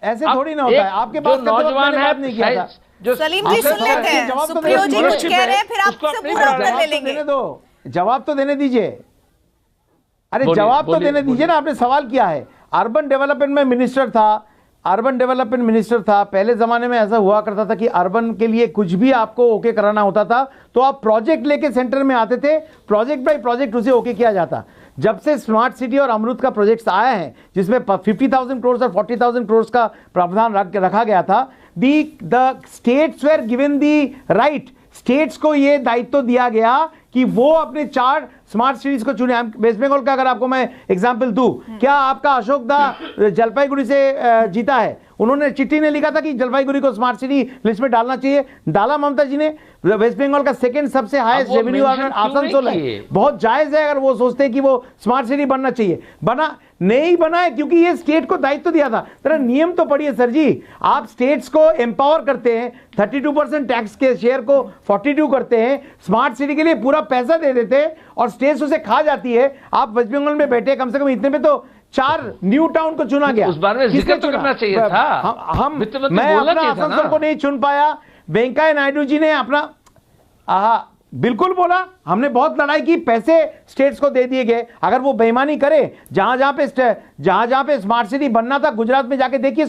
ऐसे थोड़ी ना होता है। आपके पास नौजवान है नहीं किया था। सलीम जी सुन लेते हैं, सुप्रियो जी कुछ कह रहे हैं, फिर आपसे पूरा उत्तर ले लेंगे। जवाब तो देने दीजिए, अरे जवाब तो देने दीजिए ना। आपने सवाल किया है, अर्बन डेवलपमेंट में मिनिस्टर था, अर्बन डेवलपमेंट मिनिस्टर था। पहले जमाने में ऐसा हुआ करता था कि अर्बन के लिए कुछ भी आपको ओके कराना होता था तो आप प्रोजेक्ट लेके सेंटर में आते थे, प्रोजेक्ट बाय प्रोजेक्ट उसे ओके किया जाता। जब से स्मार्ट सिटी और अमृत का प्रोजेक्ट आया है जिसमें 50,000 करोड़ और 40,000 करोड़ का प्रावधान रखा गया था, the states were given the right, states को यह दायित्व दिया गया कि वो अपने 4 स्मार्ट सिटीज को चुने। वेस्ट बंगाल का अगर आपको मैं एग्जांपल दूं, क्या आपका अशोक दा जलपाईगुड़ी से जीता है? उन्होंने चिट्ठी ने लिखा था कि जलपाईगुड़ी को स्मार्ट सिटी लिस्ट में डालना चाहिए, डाला ममता जी ने। वेस्ट बंगाल का सेकंड सबसे हाईएस्ट रेवेन्यू आसनसोल है, बहुत जायज है अगर वो सोचते हैं कि वो स्मार्ट सिटी बनना चाहिए। बना नहीं बना है क्योंकि ये स्टेट को दायित्व दिया था। तेरा नियम तो पढ़िए सर जी, आप स्टेट्स को एम्पावर करते हैं, 32% टैक्स के शेयर को 42 करते हैं, स्मार्ट सिटी के लिए पूरा पैसा दे देते हैं और स्टेट्स उसे खा जाती है। आप वेस्ट बंगाल में बैठे, कम से कम इतने पे तो 4 न्यू टाउन को चुना गया। उस बारे में जिक्र तो करना चाहिए था। मैं अपना आसनसोल को नहीं चुन पाया, वेंकैया नायडू जी ने अपना बिल्कुल बोला, हमने बहुत लड़ाई की, पैसे स्टेट्स को दे दिए गए। अगर वो बेईमानी करे, जहां पे स्मार्ट सिटी बनना था, गुजरात में जाके देखिए,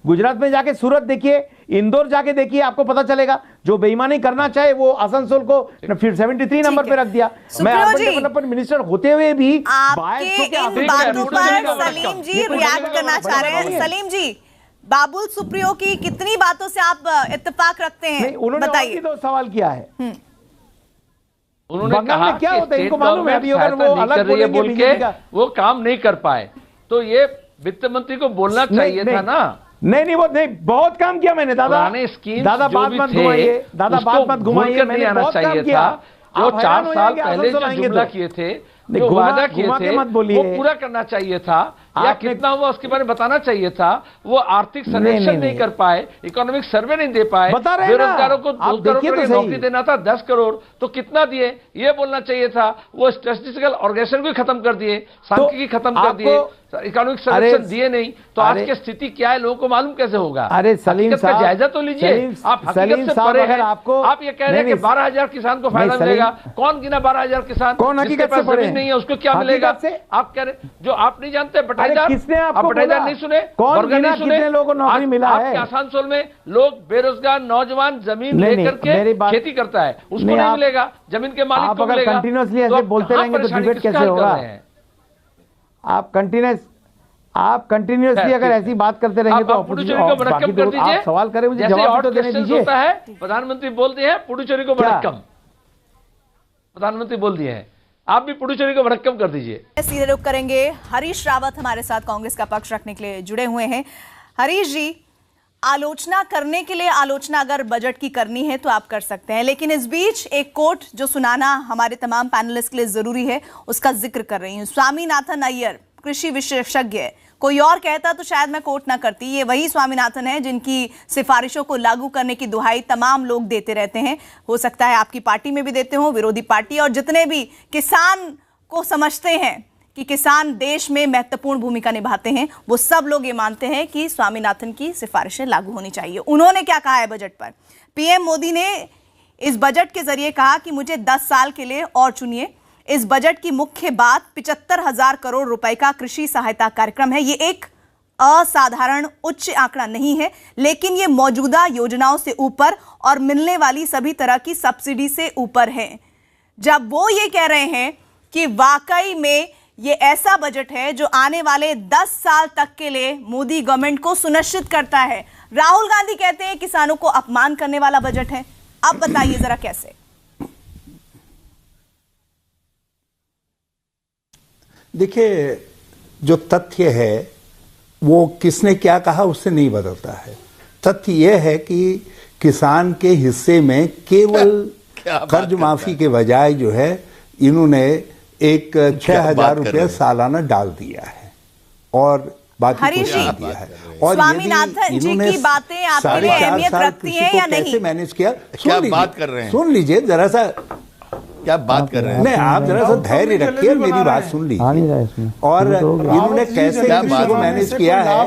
गुजरात में जाके सूरत देखिए, इंदौर जाके देखिए, आपको पता चलेगा। जो बेईमानी करना चाहे वो आसनसोल को फिर 73 नंबर पे रख दिया। मैं अर्बन डेवलपमेंट मिनिस्टर होते हुए भी आपके इन बातों पर सलीम जी रिएक्ट करना चाह रहे हैं। सलीम जी, बाबुल सुप्रियो की कितनी बातों से आप इत्तेफाक रखते हैं? उन्होंने 2 सवाल किया है। उन्होंने कहा क्या होता है, इनको मालूम है, अभी अगर वो अलग बोलेंगे बोल के वो काम नहीं कर पाए तो ये वित्त मंत्री को बोलना चाहिए था ना। नहीं, वो नहीं, बहुत काम किया मैंने दादा। दादा बात मत घुमाइए, दादा बात मत घुमाइए, मैंने बहुत काम किया। जो 4 साल पहले जो जुमला किए थे, जो वादा किए थे, वो पूरा करना चाहिए था, या कितना हुआ उसके बारे में बताना चाहिए था। वो आर्थिक सर्वेक्षण नहीं कर पाए, इकोनॉमिक सर्वे नहीं दे पाए, बेरोजगारों को 2 करोड़ की नौकरी देना था, 10 करोड़ तो कितना दिए ये बोलना चाहिए था। वो स्टैटिस्टिकल ऑर्गेनाइजेशन को खत्म कर दिए, सांख्यिकी खत्म कर दिए, इकोनॉमिक सर्वेक्षण दिए नहीं, तो आज की स्थिति क्या है लोगों को मालूम कैसे होगा? अरे सलीम साहब, जायजा तो लीजिए। आप हकीकत से परे हैं। आप ये कह रहे हैं कि 12,000 किसान को फायदा मिलेगा। कौन गिना 12,000 किसान? कौन हकीकत से परे नहीं है उसको क्या मिलेगा? आप कह रहे जो आप नहीं जानते, किसने आपको बटाईदार नहीं सुने, कौन गिना कितने लोगों को नौकरी मिला है? आपके आसनसोल में लोग बेरोजगार नौजवान जमीन लेकर के खेती करता है, उसको नहीं मिलेगा, जमीन के मालिक को मिलेगा। कंटिन्यूअसली ऐसे बोलते रहेंगे तो डिबेट कैसे होगा? आप कंटिन्यूअसली अगर ऐसी बात करते रहेंगे तो आप सवाल करें, मुझे जवाब तो देने दीजिए। प्रधानमंत्री बोल दिए हैं पुडुचेरी को वड़क्कम, प्रधानमंत्री बोल दिए हैं, आप भी पुडुचेरी को वड़क्कम कर दीजिए। सीधे रुख करेंगे, हरीश रावत हमारे साथ कांग्रेस का पक्ष रखने के लिए जुड़े हुए हैं। हरीश जी, आलोचना करने के लिए आलोचना अगर बजट की करनी है तो आप कर सकते हैं, लेकिन इस बीच एक कोट जो सुनाना हमारे तमाम पैनलिस्ट के लिए जरूरी है उसका जिक्र कर रही हूं। स्वामीनाथन अय्यर कृषि विशेषज्ञ है, कोई और कहता तो शायद मैं कोट ना करती। ये वही स्वामीनाथन है जिनकी सिफारिशों को लागू करने की दुहाई तमाम लोग देते रहते हैं। हो सकता है आपकी पार्टी में भी देते हो, विरोधी पार्टी, और जितने भी किसान को समझते हैं कि किसान देश में महत्वपूर्ण भूमिका निभाते हैं, वो सब लोग ये मानते हैं कि स्वामीनाथन की सिफारिशें लागू होनी चाहिए। उन्होंने क्या कहा है बजट पर? पीएम मोदी ने इस बजट के जरिए कहा कि मुझे 10 साल के लिए और चुनिए। इस बजट की मुख्य बात 75,000 करोड़ रुपए का कृषि सहायता कार्यक्रम है। ये एक असाधारण उच्च आंकड़ा नहीं है, लेकिन ये मौजूदा योजनाओं से ऊपर और मिलने वाली सभी तरह की सब्सिडी से ऊपर है। जब वो ये कह रहे हैं कि वाकई में ये ऐसा बजट है जो आने वाले 10 साल तक के लिए मोदी गवर्नमेंट को सुनिश्चित करता है। राहुल गांधी कहते हैं किसानों को अपमान करने वाला बजट है। अब बताइए जरा कैसे? देखिए, जो तथ्य है वो किसने क्या कहा उससे नहीं बदलता है। तथ्य यह है कि किसान के हिस्से में केवल कर्ज माफी के बजाय जो है इन्होंने एक 6,000 रुपया सालाना डाल दिया है और बाकी कुछ नहीं दिया है। और स्वामीनाथन जी की बातें आपके लिए अहमियत रखती हैं या नहीं? कैसे मैनेज किया? क्या बात कर रहे हैं? सुन लीजिए जरा सा, क्या बात कर रहे हैं? नहीं, आप जरा सा धैर्य रखिए, मेरी बात सुन लीजिए। और इन्होंने कैसे कृषि को मैनेज किया है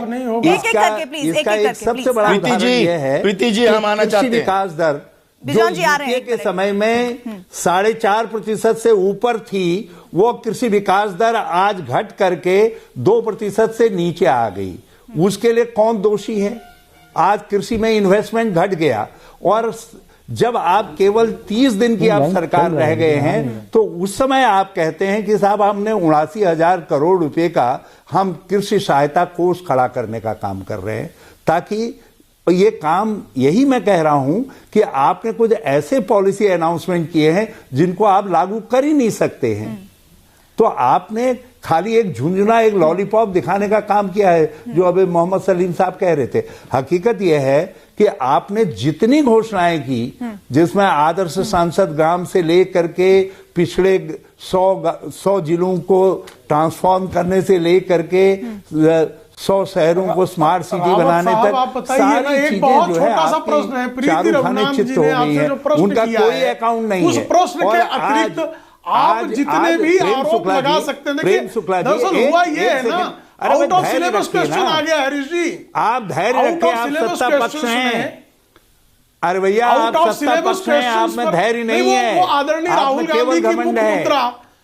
इसका एक सबसे बड़ा उदाहरण यह है। प्रीति जी, हम आना चाहते हैं। कृषि विकास दर जो यूपीए के समय में 4.5% से ऊपर थी, वो कृषि विकास दर आज घट करके 2% से नीचे आ गई। उसके लिए कौन दोषी है? आज कृषि में इन्वेस्टमेंट घट गया, और जब आप केवल 30 दिन की आप सरकार रह गए हैं तो उस समय आप कहते हैं कि साहब हमने 79,000 करोड़ रुपए का हम कृषि सहायता कोष खड़ा करने का काम कर रहे हैं, ताकि ये काम, यही मैं कह रहा हूं कि आपने कुछ ऐसे पॉलिसी अनाउंसमेंट किए हैं जिनको आप लागू कर ही नहीं सकते हैं। तो आपने खाली एक झुंझुना, एक लॉलीपॉप दिखाने का काम किया है, जो अभी मोहम्मद सलीम साहब कह रहे थे। हकीकत यह है कि आपने जितनी घोषणाएं की, जिसमें आदर्श सांसद ग्राम से लेकर के पिछड़े 100 जिलों को ट्रांसफॉर्म करने से लेकर के 100 शहरों को स्मार्ट सिटी बनाने तक सारी चीजें जो है आपकी चारों खाने चित्त हो गई है, उनका कोई अकाउंट नहीं है। और आप जितने भी आरोप लगा सकते हैं, दरअसल हुआ ये है ना, आउट ऑफ सिलेबस क्वेश्चन आ गया हरीश जी। आप धैर्य रखें, आप सत्ता पक्ष हैं। अरे भैया, आप सत्ता पक्ष हैं, आप में धैर्य नहीं है। वो आदरणीय राहुल गांधी की मुख्यमंत्री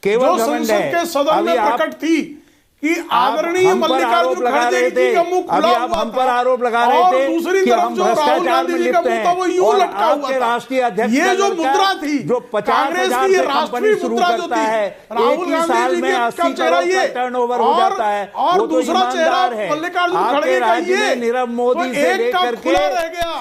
केवल जो संसद के सदन में प्रकट थी कि आदरणीय मल्लिकार्जुन खड़गे जी का मुंह खुला हुआ था, हम पर आरोप लगा रहे थे दूसरी तरफ जो राहुल गांधी जी का मुंह था वो यूं लटका हुआ था। राष्ट्रीय अध्यक्ष ये जो मुद्रा थी, जो 50,000 की राष्ट्रीय मुद्रा जो थी, राहुल गांधी जी का चेहरा ये, टर्नओवर हो जाता है, और दूसरा चेहरा मल्लिकार्जुन खड़गे का ये, नीरव मोदी से लेकर के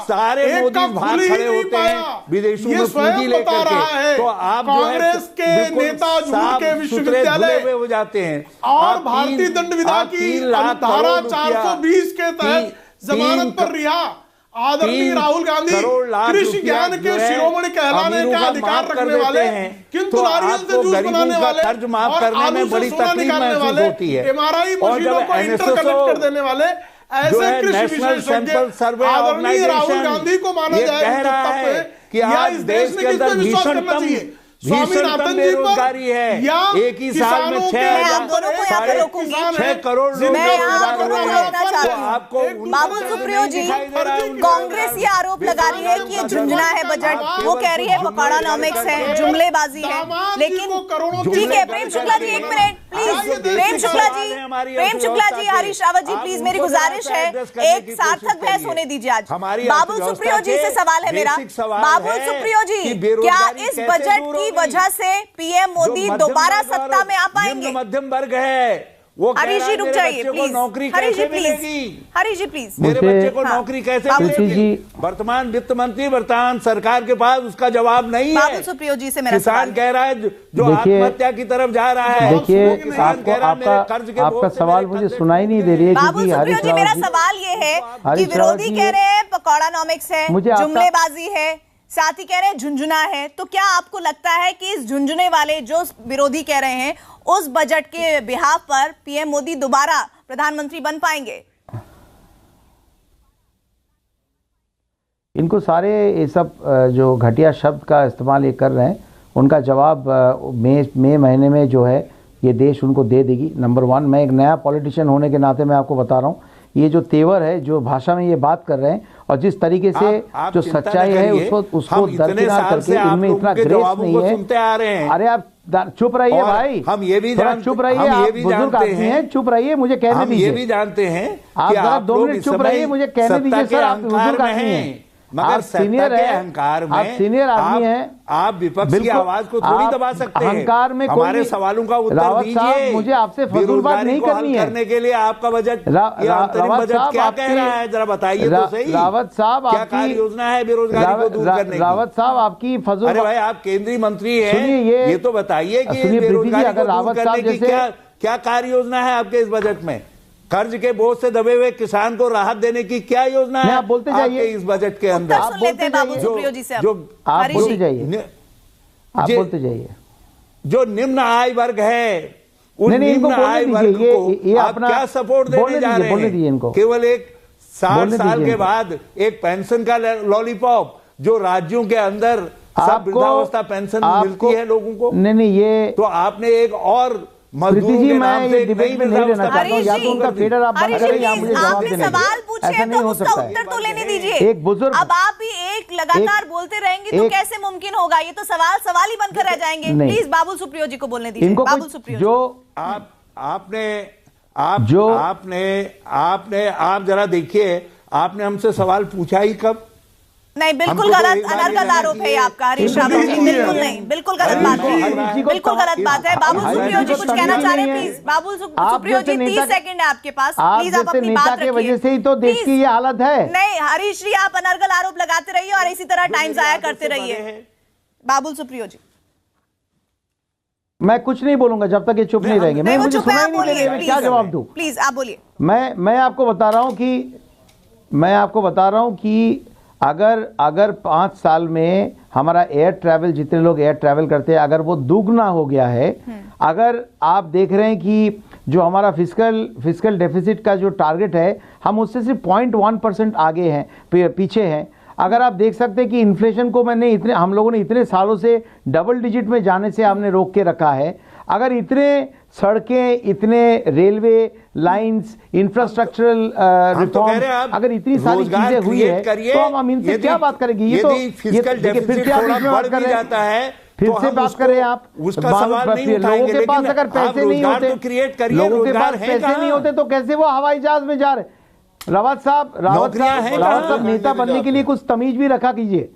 सारे मोदी बाहर खड़े होते हैं विदेशों में पूंजी लेकर के, तो आप जो है कांग्रेस के नेता झूठ के विश्वविद्यालय हो जाते हैं। और भारतीय दंड विधा की धारा 420 के तहत जमानत पर रिहा आदरणीय राहुल गांधी कृषि ज्ञान के शिरोमणि कहलाने का अधिकार रखने वाले, किंतु नारियल से जूस बनाने वाले, कर्ज माफ करने में बड़ी तकलीफ महसूस होती है। एमआरआई मशीनों को इंटरकनेक्ट कर देने वाले ऐसे कृषि विशेषज्ञ आदरणीय राहुल गांधी को माना जाए कि आज देश के अंदर भीषणतम बेरोजगारी है। या एक ही साल में 6 करोड़ लोग आपको बाबुल सुप्रियो जी, कांग्रेस ये आरोप लगा रही है कि ये झुंझुना है बजट, वो कह रही है पकौड़ानॉमिक्स है, जुमलेबाजी है। लेकिन ठीक है, प्रेम शुक्ला जी एक minute please, Prem Shukla ji, Harish Rawat ji please, मेरी गुजारिश है एक सार्थक बहस होने दीजिए आज। बाबुल सुप्रियो जी से सवाल है मेरा, बाबुल सुप्रियो जी, क्या इस बजट की वजह से पीएम मोदी दोबारा सत्ता में आ पाएंगे? मध्यम वर्ग है वो कह हरीश रहा जी है रुक मेरे जाइए बच्चे को प्लीज। नौकरी हरीश जी कैसे प्लीज, मिलेगी? हरीश जी प्लीज। मेरे बच्चे को हाँ। नौकरी कैसे बाबुल मिलेगी? वर्तमान वित्त मंत्री वर्तमान सरकार के पास उसका जवाब नहीं है। बाबुल सुप्रियो जी से मेरा किसान कह रहा है जो देखिए- आत्महत्या की तरफ जा रहा है। देखिए किसान कह रहा है मेरे कर्ज के आपका बोझ से सवाल मुझे सुनाई नहीं दे रही है बाबुल क्योंकि सुप्रियो हरीश जी, मेरा रावत जी सवाल ये है कि हरीश रावत विरोधी जी- कह रहे हैं पकौड़ानॉमिक्स है, मुझे आपका- जुमलेबाजी है, साथ ही कह रहे हैं झुंझुना है। तो क्या आपको लगता है कि इस झुंझुने वाले जो विरोधी कह रहे हैं उस बजट के बिहाफ पर पीएम मोदी दोबारा प्रधानमंत्री बन पाएंगे? इनको सारे ये सब जो घटिया शब्द का इस्तेमाल ये कर रहे हैं उनका जवाब मई महीने में जो है ये देश उनको दे देगी। नंबर 1, मैं एक नया पॉलिटिशियन होने के नाते मैं आपको बता रहा हूँ, ये जो तेवर है, जो भाषा में ये बात कर रहे हैं और जिस तरीके से आप जो चिंता न सच्चाई है करिए, उसको हम इतने दरकिनार साल से करके आप इनमें लोगों इतना के ग्रेस जवाबों नहीं को है। सुनते आ रहे हैं। अरे आप चुप रहिए और भाई, हम ये भी थोड़ा जानते- चुप रहिए, हम ये आप भी बुजुर्ग जानते आदमी हैं, चुप रहिए, मुझे कहने हम दीजिए। ये भी जानते हैं आप कि जरा आप 2 लोग मिनट इस चुप समय रहिए, मुझे कहने सत्ता दीजिए के सर, आप अहंकार बुजुर्ग में आदमी हैं। हैं, मगर आप सत्ता सीनियर के हैं, अहंकार में आप सीनियर आदमी हैं, आप विपक्ष की बिल्कुल, आवाज को थोड़ी आप दबा सकते हैं। अहंकार में कोई हमारे नहीं- सवालों का उत्तर रावत साहब, दीजिए। मुझे आपसे फजूल बात बेरोजगारी नहीं को हल करनी है। करने के लिए आपका बजट ये अंतरिम रावत बजट साहब, क्या आपके- कह रहा है, जरा बताइए तो सही। रावत साहब, क्या आपकी कार्य योजना है बेरोजगारी को दूर करने की? रावत साहब, आपकी फजूल अरे भाई, आप केंद्रीय मंत्री हैं, सुनिए, ये तो बताइए कि सुनिए प्रीति जी, बेरोजगारी अगर को दूर रावत करने साहब की जैसे क्या कार्य योजना है आपके इस बजट में? कर्ज के बोझ से दबे हुए किसान को राहत देने की क्या योजना है आप बोलते जाइए। आपके इस बजट के अंदर? उत्तर सुन लेते हैं बाबुल सुप्रियो जी से अब। आप हरीश बोलते जी। जाइए, आप बोलते जाइए। जो निम्न आय वर्ग है, उस नहीं, इनको निम्न बोलने आय दीजिए, वर्ग को ये आप अपना क्या सपोर्ट देने बोलने जा दीजिए, रहे बोलने हैं? दीजिए इनको। केवल एक 60 बोलने साल दीजिए के इनको। बाद एक पेंशन का लॉलीपॉप जो राज्यों के अंदर सब वृद्धावस्था पेंशन मिलती है लोगों को। नहीं, ये तो आपने एक और मजदूरों प्रीति जी, के मैं नाम से ये एक डिबेट नई में नहीं लेना वृद्धावस्था चाहता हूँ। या तो उनका फीडर आप बंद हरीश करें जी, या मुझे प्लीज, जवाब आपने देने सवाल दीजिए। पूछे ऐसा हैं नहीं तो हो उसका सकता है। उत्तर तो लेने दीजिए। एक बुजुर्ग- अब आप भी एक लगातार बोलते रहेंगे तो कैसे मुमकिन होगा? ये तो सवाल ही बनकर रह जाएंगे। नहीं। प्लीज बाबुल सुप्रियो जी को बोलने दीजिए। इनको बाबुल कुछ सुप्रियो जो आप जरा देखिए, आपने हमसे सवाल पूछा ही कब? नहीं, बिल्कुल हमको तो गलत एक बार अनर्गल ये आरोप है आपका हरीश रावत जी, बिल्कुल नहीं, बिल्कुल गलत बात है, बिल्कुल गलत बात है। बाबुल सुप्रियो जी कुछ कहना चाह रहे हैं, प्लीज। बाबुल सुप्रियो जी 30 सेकंड है आपके पास, प्लीज आप अपनी बात की वजह से रखिए। ही तो देश की ये हालत है। नहीं हरीश जी, आप अनर्गल आरोप लगाते रहिए और इसी तरह टाइम जाया करते रहिए। बाबुल सुप्रियो जी, मैं कुछ नहीं बोलूंगा जब तक ये चुप नहीं रहेंगे। मैं वो मुझे चुप है, सुनाई आप नहीं दे रही, मैं बोलिए, क्या जवाब दूं? प्लीज आप बोलिए। मैं आपको बता रहा हूं कि अगर 5 साल में हमारा एयर ट्रैवल, जितने लोग एयर ट्रैवल करते हैं, अगर वो दुगना हो गया है, अगर आप देख रहे हैं कि जो हमारा फिस्कल डेफिसिट का जो टारगेट है, हम उससे सिर्फ 0.1% आगे हैं, पीछे हैं। अगर आप देख सकते हैं कि इन्फ्लेशन को हम लोगों ने इतने सालों से डबल डिजिट में जाने से हमने रोक के रखा है। अगर इतने सड़कें, इतने रेलवे लाइंस, इंफ्रास्ट्रक्चरल रिफॉर्म, अगर इतनी सारी चीजें हुई है तो हम इनसे क्या बात करेंगे? ये तो फिर से आप इसमें बात कर रहे हैं, फिर से बात कर रहे हैं आप। लोगों के पास अगर पैसे नहीं होते, लोगों के पास पैसे नहीं होते तो कैसे वो हवाई जहाज में जा रहे? रावत साहब, नेता बनने के लिए कुछ तमीज भी रखा कीजिए।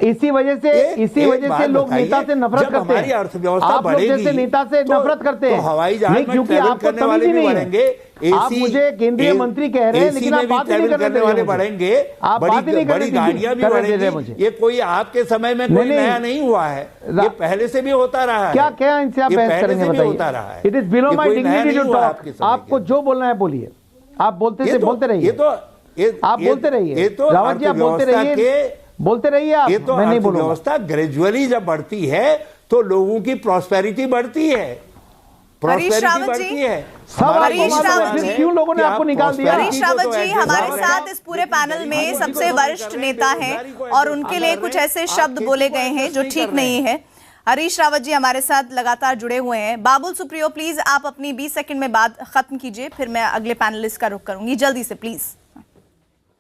इसी वजह से लोग नेता से नफरत करते हैं। आप लोग जैसे नेता से नफरत करते हैं, हवाई जहाज में क्योंकि आपको तमीज ही नहीं है। आप मुझे केंद्रीय मंत्री कह रहे हैं, लेकिन आप बात नहीं करने वाले बढ़ेंगे। आप बात नहीं बड़ी गाड़ियां भी बढ़ेंगी। मुझे ये कोई आपके समय में कोई नया नहीं हुआ है, ये पहले से भी होता रहा है। क्या इनसे आप बहस करेंगे बताइए? It is below my dignity to talk. आपको जो बोलना है बोलिए, आप बोलते रहिए, आप बोलते रहिए। रावत जी, आप बोलते रहिए आप। ये तो मैं नहीं बोलूंगा। अर्थव्यवस्था ग्रेजुअली जब बढ़ती है तो लोगों की प्रॉस्पेरिटी बढ़ती है, प्रॉस्पेरिटी बढ़ती है। क्यों लोगों ने आपको निकाल दिया? हरीश रावत जी हमारे साथ इस पूरे पैनल में सबसे वरिष्ठ नेता हैं और उनके लिए कुछ ऐसे शब्द बोले गए हैं जो ठीक नहीं है। हरीश रावत जी हमारे साथ लगातार जुड़े हुए हैं। बाबुल सुप्रियो, प्लीज आप अपनी 20 सेकंड में बात खत्म कीजिए, फिर मैं अगले पैनलिस्ट का रुख करूंगी, जल्दी से प्लीज।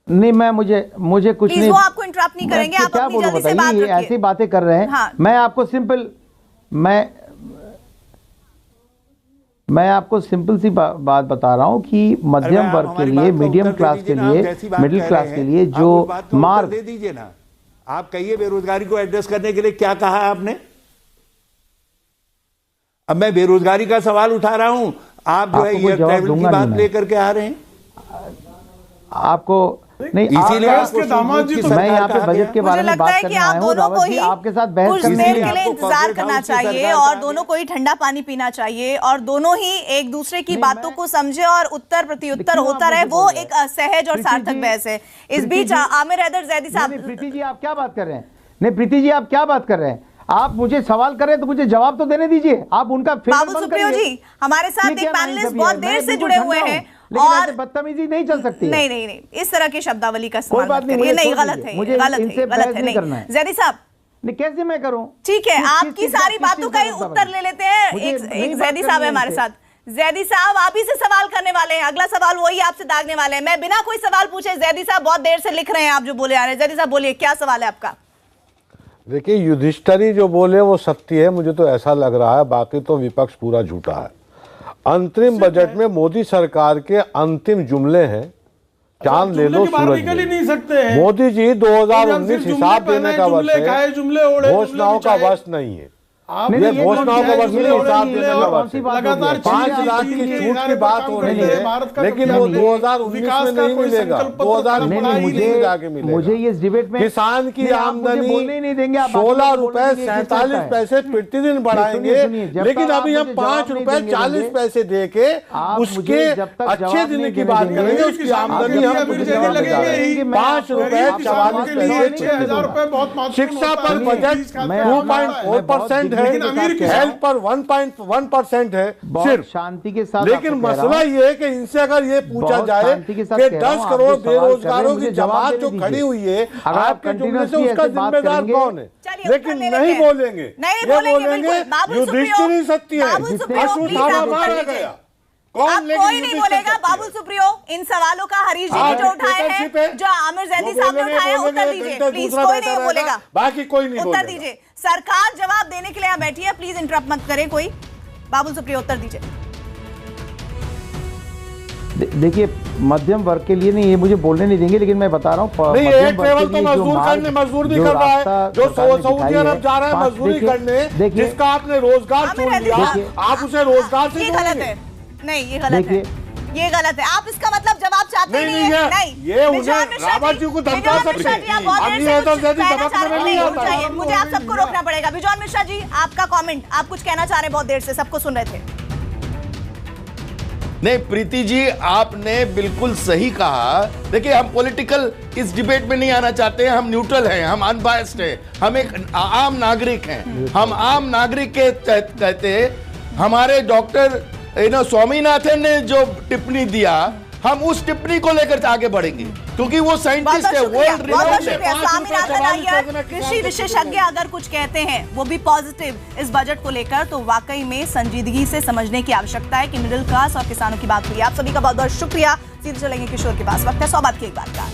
नहीं, मैं मुझे कुछ नहीं, वो आपको इंटरप्ट नहीं करेंगे, आप अपनी जल्दी से बात रखिए। ऐसी बातें कर रहे हैं। हाँ। मैं आपको सिंपल सी बात बता रहा हूं कि मध्यम वर्ग के लिए, मीडियम क्लास के लिए, मिडिल क्लास के लिए जो मार्ग दे दीजिए ना। आप कहिए बेरोजगारी को एड्रेस करने के लिए क्या कहा आपने? अब मैं बेरोजगारी का सवाल उठा रहा हूं, आप जो है आपको कोई ये जवाब ट्रैवल की दूंगा बात नहीं मैं। लेकर के आ रहे हैं। आपको नहीं, इसीलिए आप- आपको दामाद जी तो मैं यहाँ पे कहा बजट के मुझे बारे में लगता बात है कि करने आप आया हूँ। दोनों को रावत जी ही आपके साथ बहस कुछ करने देर के के लिए लिए इंतजार करना चाहिए और दोनों को ही ठंडा पानी पीना चाहिए और दोनों ही एक दूसरे की बातों को समझे और उत्तर प्रत्युत्तर होता रहे, वो एक सहज और सार्थक बहस है। इस बीच आमिर हैदर जैदी साहब, प्रीति जी आप क्या बात कर रहे हैं? नहीं प्रीति जी आप क्या बात कर रहे हैं? आप मुझे सवाल कर रहे हैं तो मुझे जवाब तो देने दीजिए। आप उनका बाबुल सुप्रियो जी हमारे साथ एक पैनलिस्ट बहुत देर से जुड़े हुए हैं और बदतमीजी नहीं चल सकती। नहीं नहीं नहीं, इस तरह की शब्दावली का इस्तेमाल बात मत नहीं, करिए। मुझे नहीं, छोड़ गलत दीजिए। है, मुझे गलत इनसे है, बहस गलत है। नहीं करना नहीं है। जैदी साहब, नहीं कैसे मैं करूं? ठीक है, किस आपकी चीज़ का- सारी किस बातों चीज़ का ही शब्दावली? उत्तर ले लेते हैं। मुझे एक नहीं बात जैदी करनी साहब है है हमारे इनसे। साथ। जैदी साहब आप ही से सवाल करने वाले हैं, अगला सवाल वही आपसे दागने वाले हैं। मैं बिना कोई सवाल पूछे, जैदी साहब बहुत देर से लिख रहे हैं, आप जो बोले आ रहे हैं। जैदी साहब बोलिए, क्या सवाल है आपका? देखिए, युधिष्ठिर जो बोले वो सत्य है, मुझे तो ऐसा लग रहा है, बाकी तो विपक्ष पूरा झूठा है। अंतरिम बजट में मोदी सरकार के अंतिम जुमले हैं, चांद ले लो सूरज निकल ही ले। नहीं सकते हैं। मोदी जी 2019 हिसाब देने का वर्ष है, जुमले ओढ़े, घोषणाओं का वर्ष नहीं है। नहीं, ये ये घोषणाओं का वर्ष नहीं, हिसाब देने का वर्ष है। लगातार 5 लाख की छूट की बात हो रही है, लेकिन वो 2019 में नहीं मिलेगा, 2019 में जाके मिलेगा। मुझे ये डिबेट में किसान की आमदनी नहीं देंगे, 16 रुपए 47 पैसे प्रतिदिन बढ़ाएंगे, लेकिन अभी हम 5 रुपए 40 पैसे दे के उसके अच्छे दिन की बात करेंगे। उसकी आमदनी हम 5 रुपए 44 पैसे। शिक्षा पर बजट 2.4% है, हेल्थ पर 1.1% है सिर्फ, शांति के साथ। लेकिन मसला ये है कि इनसे अगर ये पूछा जाए कि 10 करोड़ बेरोजगारों की जमात जो खड़ी हुई है आपके जुमले से, उसका जिम्मेदार कौन है? लेकिन नहीं बोलेंगे, ये बोलेंगे युधिष्ठिर ही सत्य है, अश्वत्थामा मारा गया। अब कोई नहीं बोलेगा। बाबुल सुप्रियो, इन सवालों का हरीश जी ने जो उठाए हैं, जो आमिर जैदी साहब ने उठाए हैं, उत्तर दीजिए प्लीज। कोई नहीं बोलेगा, बाकी कोई नहीं उत्तर दीजिए। सरकार जवाब देने के लिए यहाँ बैठी है, प्लीज इंटरप्ट मत करें कोई। बाबुल सुप्रियो उत्तर दीजिए। देखिए, मध्यम वर्ग के लिए नहीं, ये मुझे बोलने नहीं देंगे, लेकिन मैं बता रहा हूँ नहीं, एक ट्रेवल तो मजदूर भी कर रहा है, जो सऊदी अरब जा रहा है मजदूरी करने, जिसका आपने रोजगार छीन लिया, आप उसे रोजगार से गलत है। नहीं, ये गलत है, ये गलत है। आप इसका मतलब जवाब चाहते नहीं, ये उन्हें रावत जी को धमका सकते हैं। मुझे आप सबको रोकना पड़ेगा। बिजॉन मिश्रा जी, आपका कमेंट, आप कुछ कहना चाह रहे हैं, बहुत देर से सबको सुन रहे थे। नहीं प्रीति जी, आपने बिल्कुल सही कहा। देखिए, हम पॉलिटिकल इस डिबेट में नहीं आना चाहते हैं, हम न्यूट्रल हैं, हम अनबायस्ड हैं, हम एक आम नागरिक हैं। हम आम नागरिक के कहते हमारे डॉक्टर स्वामीनाथन ने जो टिप्पणी दिया, हम उस टिप्पणी को लेकर आगे बढ़ेंगे, क्योंकि वो साइंटिस्ट है, वर्ल्ड रिनाउंड है। स्वामीनाथन अय्यर कृषि विशेषज्ञ अगर कुछ कहते हैं वो भी पॉजिटिव इस बजट को लेकर, तो वाकई में संजीदगी से समझने की आवश्यकता है कि मिडिल क्लास और किसानों की बात हुई। आप सभी का बहुत बहुत शुक्रिया। सीधे चलेंगे किशोर के पास, वक्त है 100 बात की एक बात का।